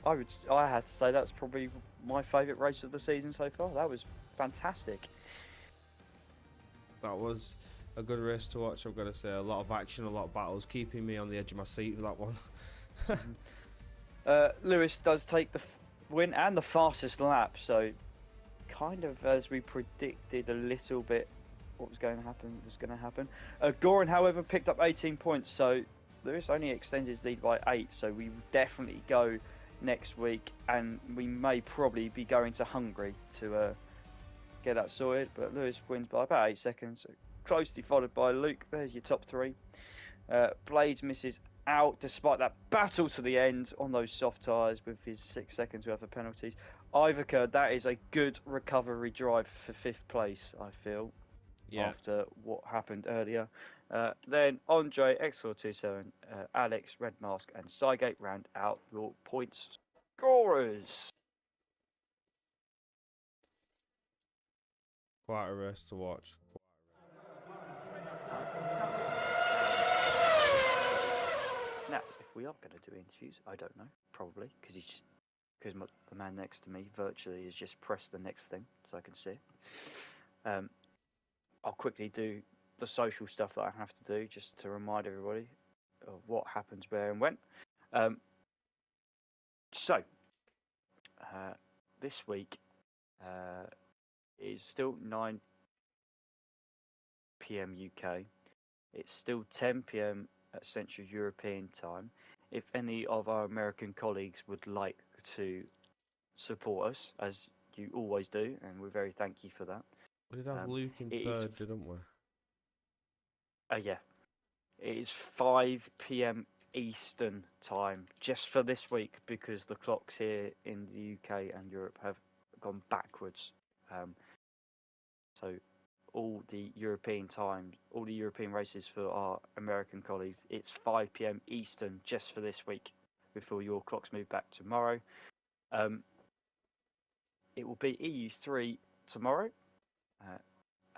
had to say that's probably my favourite race of the season so far. That was fantastic. That was a good race to watch, I've got to say. A lot of action, a lot of battles, keeping me on the edge of my seat with that one. Lewis does take the win and the fastest lap, so kind of as we predicted a little bit what was going to happen. Goran, however, picked up 18 points, so Lewis only extends his lead by 8, so we will definitely go next week, and we may probably be going to Hungary to get that sorted, but Lewis wins by about 8 seconds, so closely followed by Luke. There's your top 3. Blades misses out despite that battle to the end on those soft tyres with his 6 seconds worth of penalties. Ivica, that is a good recovery drive for 5th place, I feel, after what happened earlier. Then Andre, X427, Alex, Red Mask and Cygate round out your points scorers. Quite a race to watch. Now, if we are going to do interviews, I don't know, probably, because the man next to me virtually has just pressed the next thing, so I can see it. I'll quickly do the social stuff that I have to do, just to remind everybody of what happens, where and when. This week is still 9 p.m. UK. It's still 10 p.m. at Central European time. If any of our American colleagues would like to support us, as you always do, and we're very thank you for that. We did have Luke in third, didn't we? Yeah. It is 5 p.m. Eastern time, just for this week, because the clocks here in the UK and Europe have gone backwards. So all the European times, all the European races for our American colleagues, it's 5 p.m. Eastern just for this week before your clocks move back tomorrow. It will be EU3 tomorrow.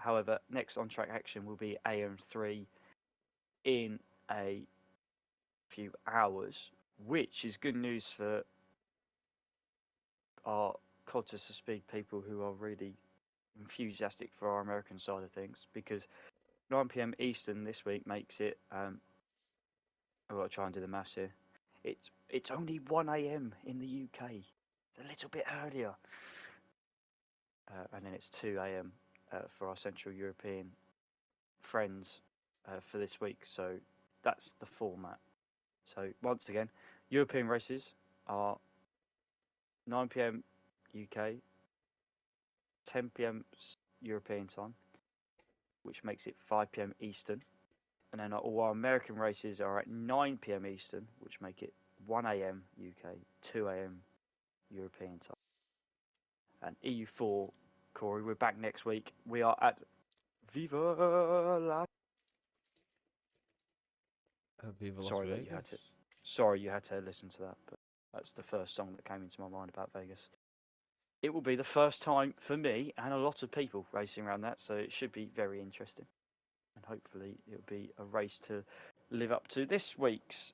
However, next on-track action will be AM3 in a few hours, which is good news for our Contest of Speed people who are really enthusiastic for our American side of things, because 9 p.m. Eastern this week makes it. I've got to try and do the maths here. It's only 1 a.m. in the UK. It's a little bit earlier, and then it's 2 a.m. For our Central European friends for this week. So that's the format. So once again, European races are 9 p.m. UK, 10 p.m. European time, which makes it 5 p.m. Eastern. And then all our American races are at 9 p.m. Eastern, which make it 1 a.m. UK, 2 a.m. European time. And EU4, Corey, we're back next week. We are at Viva La. Viva Las Sorry that Vegas. you had to. Sorry you had to listen to that, but that's the first song that came into my mind about Vegas. It will be the first time for me and a lot of people racing around that, so it should be very interesting. And hopefully it'll be a race to live up to this week's.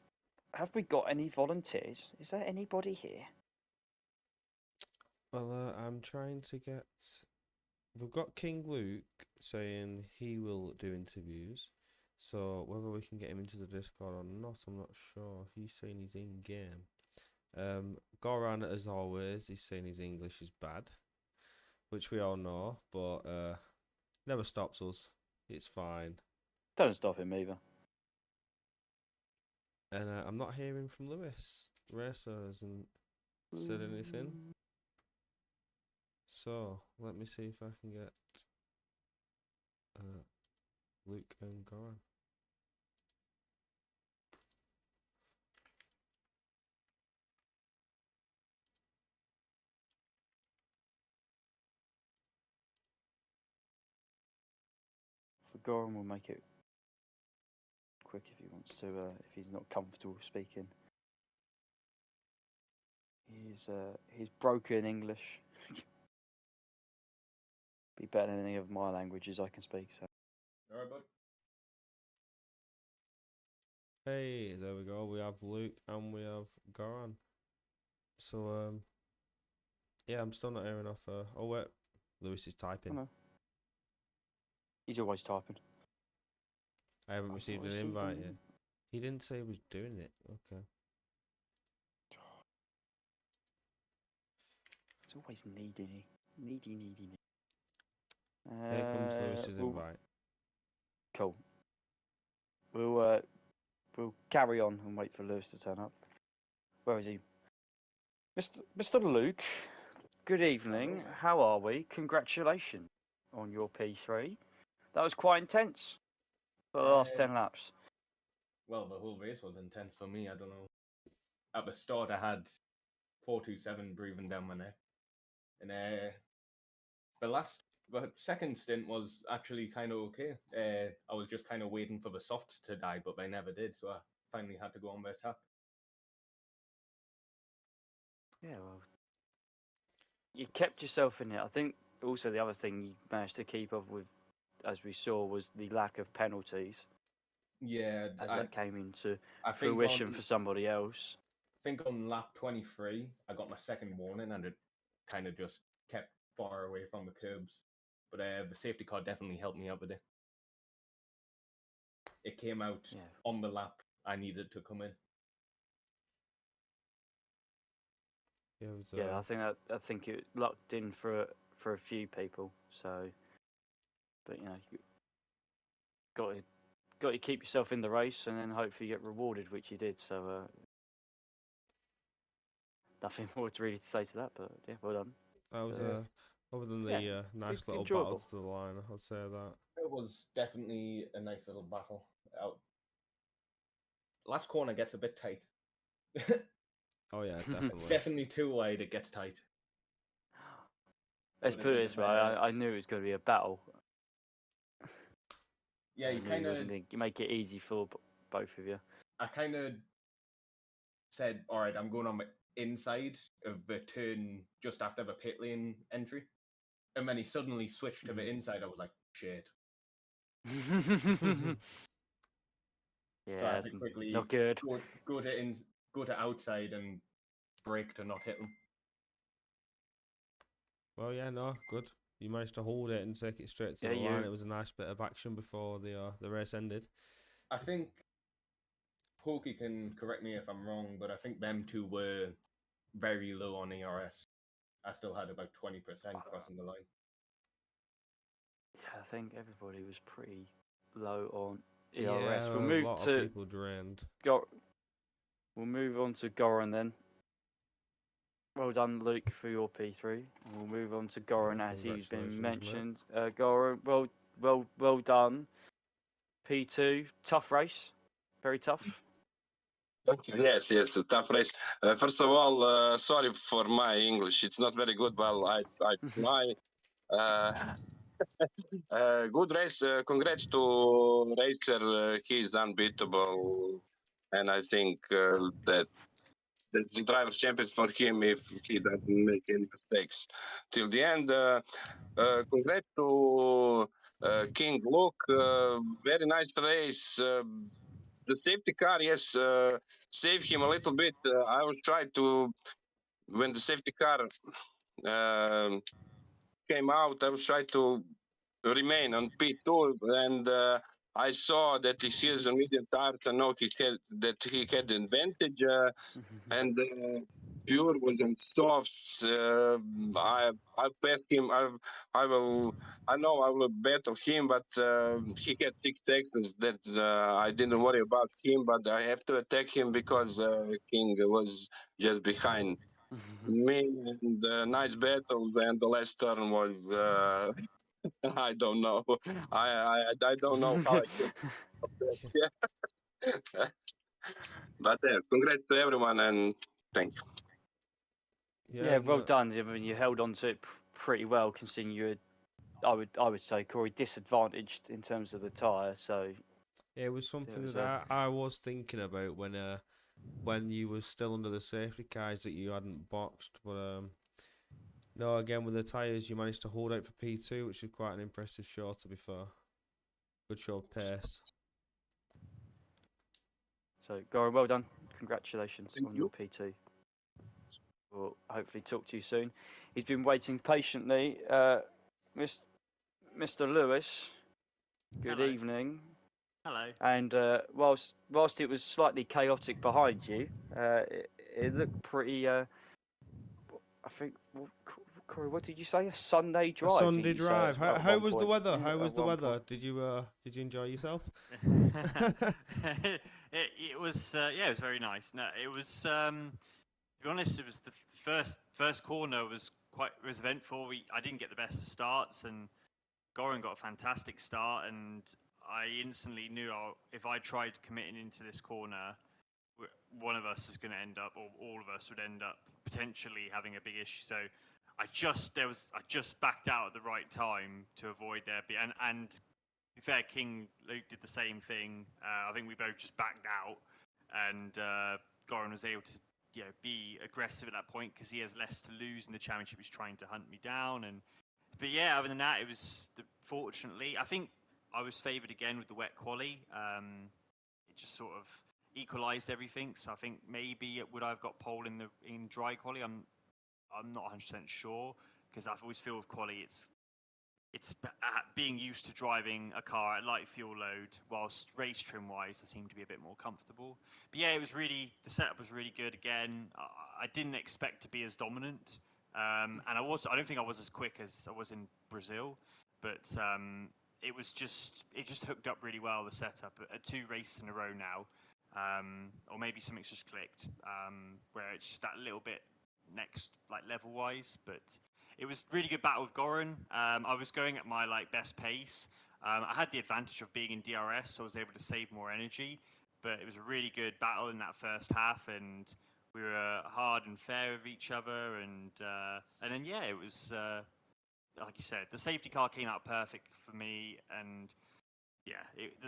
Have we got any volunteers? Is there anybody here? Well, I'm trying to get. We've got King Luke saying he will do interviews. So whether we can get him into the Discord or not, I'm not sure. He's saying he's in game. Goran, as always, he's saying his English is bad, which we all know, but never stops us. It's fine. Doesn't stop him either. And I'm not hearing from Lewis. Racer hasn't said anything. So let me see if I can get Luke and Goran. For Goran, we'll make it quick if he wants to, if he's not comfortable speaking. He's broken English. Be better than any of my languages I can speak. So. All right, bud. Hey, there we go. We have Luke and we have Goran. So yeah, I'm still not hearing off. Oh wait, Lewis is typing. Oh, no. He's always typing. I haven't received an invite yet. He didn't say he was doing it. Okay. It's always needy. Here comes Lewis's invite. Cool. We'll carry on and wait for Lewis to turn up. Where is he? Mr. Luke, good evening. How are we? Congratulations on your P3. That was quite intense for the last 10 laps. Well, the whole race was intense for me. I don't know. At the start, I had 427 breathing down my neck. And the second stint was actually kind of okay. I was just kind of waiting for the softs to die, but they never did. So I finally had to go on the attack. Yeah, well, you kept yourself in it. I think also the other thing you managed to keep up with, as we saw, was the lack of penalties. Yeah, as that came into I fruition for somebody else. I think on lap 23, I got my second warning, and it kind of just kept far away from the curbs. But the safety car definitely helped me out with it. It came out on the lap I needed to come in. Yeah, I think it locked in for a few people. So, but you know, you got to keep yourself in the race, and then hopefully get rewarded, which you did. So, nothing more really to say to that. But yeah, well done. That was other than the nice little battle to the line, I'll say that. It was definitely a nice little battle. Last corner gets a bit tight. Oh yeah, definitely. Definitely too wide, it gets tight. Let's put it this way, I knew it was going to be a battle. Yeah, you kind of make it easy for both of you. I kind of said, all right, I'm going on the inside of the turn just after the pit lane entry. And then he suddenly switched to the inside. I was like, shit. So I Yeah, had it's to quickly not good. go to outside and brake to not hit him. Well, yeah, no, good. You managed to hold it and take it straight to Yeah, the line. you. It was a nice bit of action before the race ended. I think Pokey can correct me if I'm wrong, but I think them two were very low on ERS. I still had about 20% crossing the line. Yeah, I think everybody was pretty low on ERS. Yeah, We'll a move lot of to people drained. We'll move on to Goran then. Well done, Luke, for your P3. And we'll move on to Goran Well, as he's been congratulations, mentioned. Goran, well done. P2, tough race, very tough. Yes, a tough race. First of all, sorry for my English. It's not very good. Well, I try. Good race. Congrats to racer. He is unbeatable, and I think that the driver's champion for him if he doesn't make any mistakes till the end. Congrats to King Luke. Very nice race. The safety car, yes, saved him a little bit. I was trying to, when the safety car came out, I was trying to remain on P2, and I saw that he sees a medium tires, and know he had the advantage, and Pure was on softs. I bet him. I know I will bet of him, but he had 6 seconds that I didn't worry about him, but I have to attack him because King was just behind me. And nice battle, and the last turn was I don't know. I don't know how I could. Yeah. But congrats to everyone and thank you. Yeah, well no, done. I mean, you held on to it pretty well, considering you were, I would say, Corey, disadvantaged in terms of the tyre. So it was something was that I was thinking about when you were still under the safety cars that you hadn't boxed, but no, again with the tyres you managed to hold out for P2, which is quite an impressive show to be fair. Good show of pace. So, Goran, well done. Congratulations Thank on you. your P2. We'll hopefully talk to you soon. He's been waiting patiently. Mr. Lewis, good Hello. evening. Hello. And whilst it was slightly chaotic behind you, it looked pretty. I think, Corey, what did you say? A Sunday drive? A Sunday didn't you say drive. at How one was the point? weather? How At was the one weather? point. Did you enjoy yourself? It was yeah, it was very nice. No, it was to be honest, it was the first corner was eventful. I didn't get the best of starts, and Goran got a fantastic start, and I instantly knew if I tried committing into this corner, one of us is going to end up, or all of us would end up potentially having a big issue. So I just backed out at the right time to avoid there. And to be fair, King Luke did the same thing. I think we both just backed out, and Goran was able to be aggressive at that point because he has less to lose in the championship. He's trying to hunt me down, but yeah, other than that, it was fortunately I think I was favoured again with the wet quali. It just sort of equalised everything. So I think maybe would I have got pole in dry quali? I'm not 100% sure because I always feel with quali it's being used to driving a car at light fuel load, whilst race trim wise I seem to be a bit more comfortable. But yeah, the setup was really good again. I didn't expect to be as dominant, and I don't think I was as quick as I was in Brazil, but it just hooked up really well, the setup at 2 races in a row now. Or maybe something's just clicked, where it's just that little bit next, like level wise. But it was really good battle with Goran. I was going at my best pace. I had the advantage of being in DRS, so I was able to save more energy. But it was a really good battle in that first half, and we were hard and fair with each other. And then yeah, it was like you said, the safety car came out perfect for me, and yeah,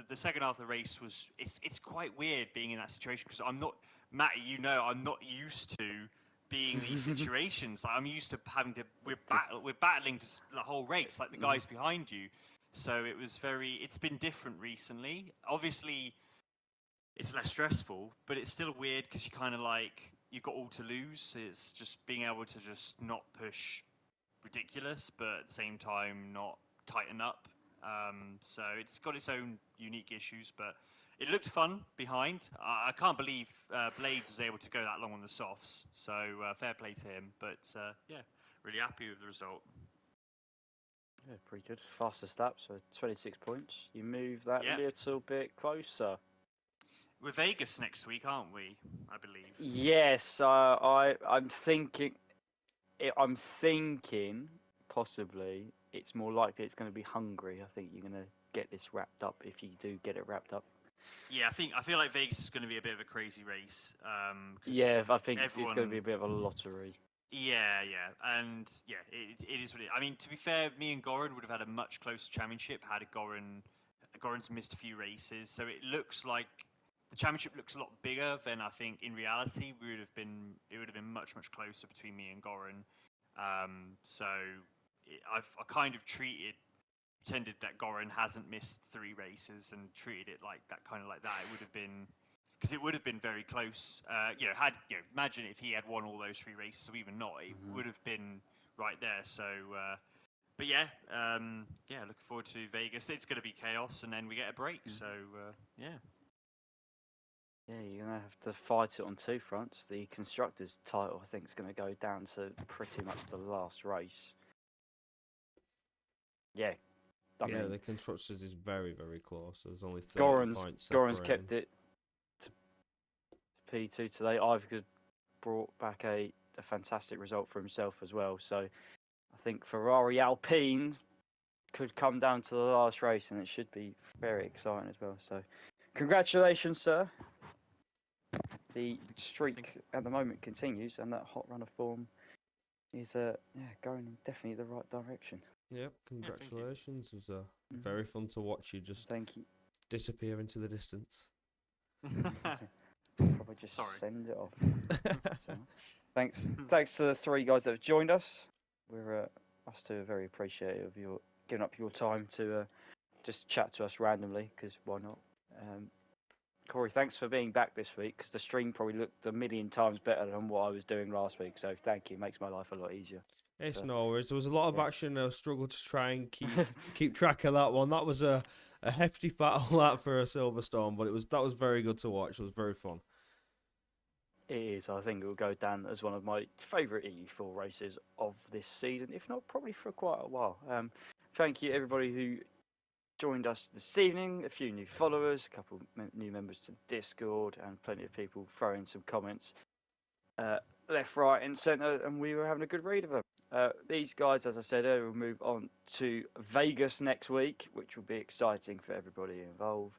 the second half of the race was it's quite weird being in that situation because I'm not, Matty, I'm not used to being these situations. Like, I'm used to having to we're battling the whole race, like the guys behind you. So it's been different recently. Obviously, it's less stressful, but it's still weird because you kind of like you've got all to lose. It's just being able to just not push ridiculous, but at the same time not tighten up. So it's got its own unique issues, but it looked fun behind. I can't believe Blades was able to go that long on the softs, so fair play to him. But yeah, really happy with the result. Yeah, pretty good. Fastest lap, so 26 points. You move that Yeah. little bit closer. We're Vegas next week, aren't we? I believe. Yes, I'm thinking. I'm thinking possibly it's more likely it's going to be Hungary. I think you're going to get this wrapped up if you do get it wrapped up. Yeah, I feel like Vegas is going to be a bit of a crazy race. 'Cause Yeah, I think it's everyone... going to be a bit of a lottery. Yeah, and yeah, it is what it is. I mean, to be fair, me and Goran would have had a much closer championship had Goran's missed a few races, so it looks like the championship looks a lot bigger than I think in reality it would have been much closer between me and Goran. So I've kind of pretended that Goran hasn't missed 3 races and treated it like that, kind of like that. It would have been, because it would have been very close. Imagine if he had won all those 3 races, or even not, it would have been right there. So, but yeah, looking forward to Vegas. It's going to be chaos, and then we get a break. So, yeah. Yeah, you're going to have to fight it on 2 fronts. The constructors' title, I think, is going to go down to pretty much the last race. Yeah. I mean, the constructors is very, very close. There's only 30 points. Goran's kept it to P2 today. Ivica brought back a fantastic result for himself as well. So I think Ferrari Alpine could come down to the last race, and it should be very exciting as well. So congratulations, sir. The streak at the moment continues, and that hot run of form is going in definitely the right direction. Yep, congratulations. It was very fun to watch you just Thank you. disappear into the distance. Probably just send it off. So, thanks to the 3 guys that have joined us. We're us two are very appreciative of your giving up your time to just chat to us randomly, because why not? Corey, thanks for being back this week, because the stream probably looked a million times better than what I was doing last week. So thank you, makes my life a lot easier. It's no worries. There was a lot of action. I struggled to try and keep track of that one. That was a hefty battle that for a Silverstone, but that was very good to watch. It was very fun. It is. I think it will go down as one of my favourite EU4 races of this season, if not probably for quite a while. Thank you everybody who joined us this evening. A few new followers, a couple new members to the Discord, and plenty of people throwing some comments left, right, and centre, and we were having a good read of them. These guys, as I said earlier, will move on to Vegas next week, which will be exciting for everybody involved.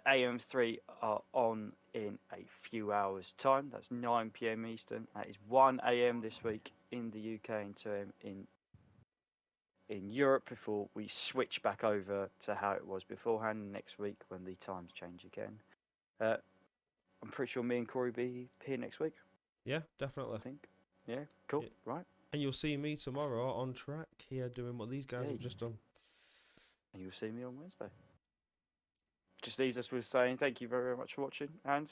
AM3 are on in a few hours' time. That's 9 PM Eastern. That is 1 AM this week in the UK and 2 AM in Europe, before we switch back over to how it was beforehand next week when the times change again. I'm pretty sure me and Corey will be here next week. Yeah, definitely. I think. Yeah, cool. Yeah. Right. And you'll see me tomorrow on track here doing what these guys have just done. And you'll see me on Wednesday. Just leaves us with saying thank you very, very much for watching, and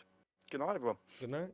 good night, everyone. Good night.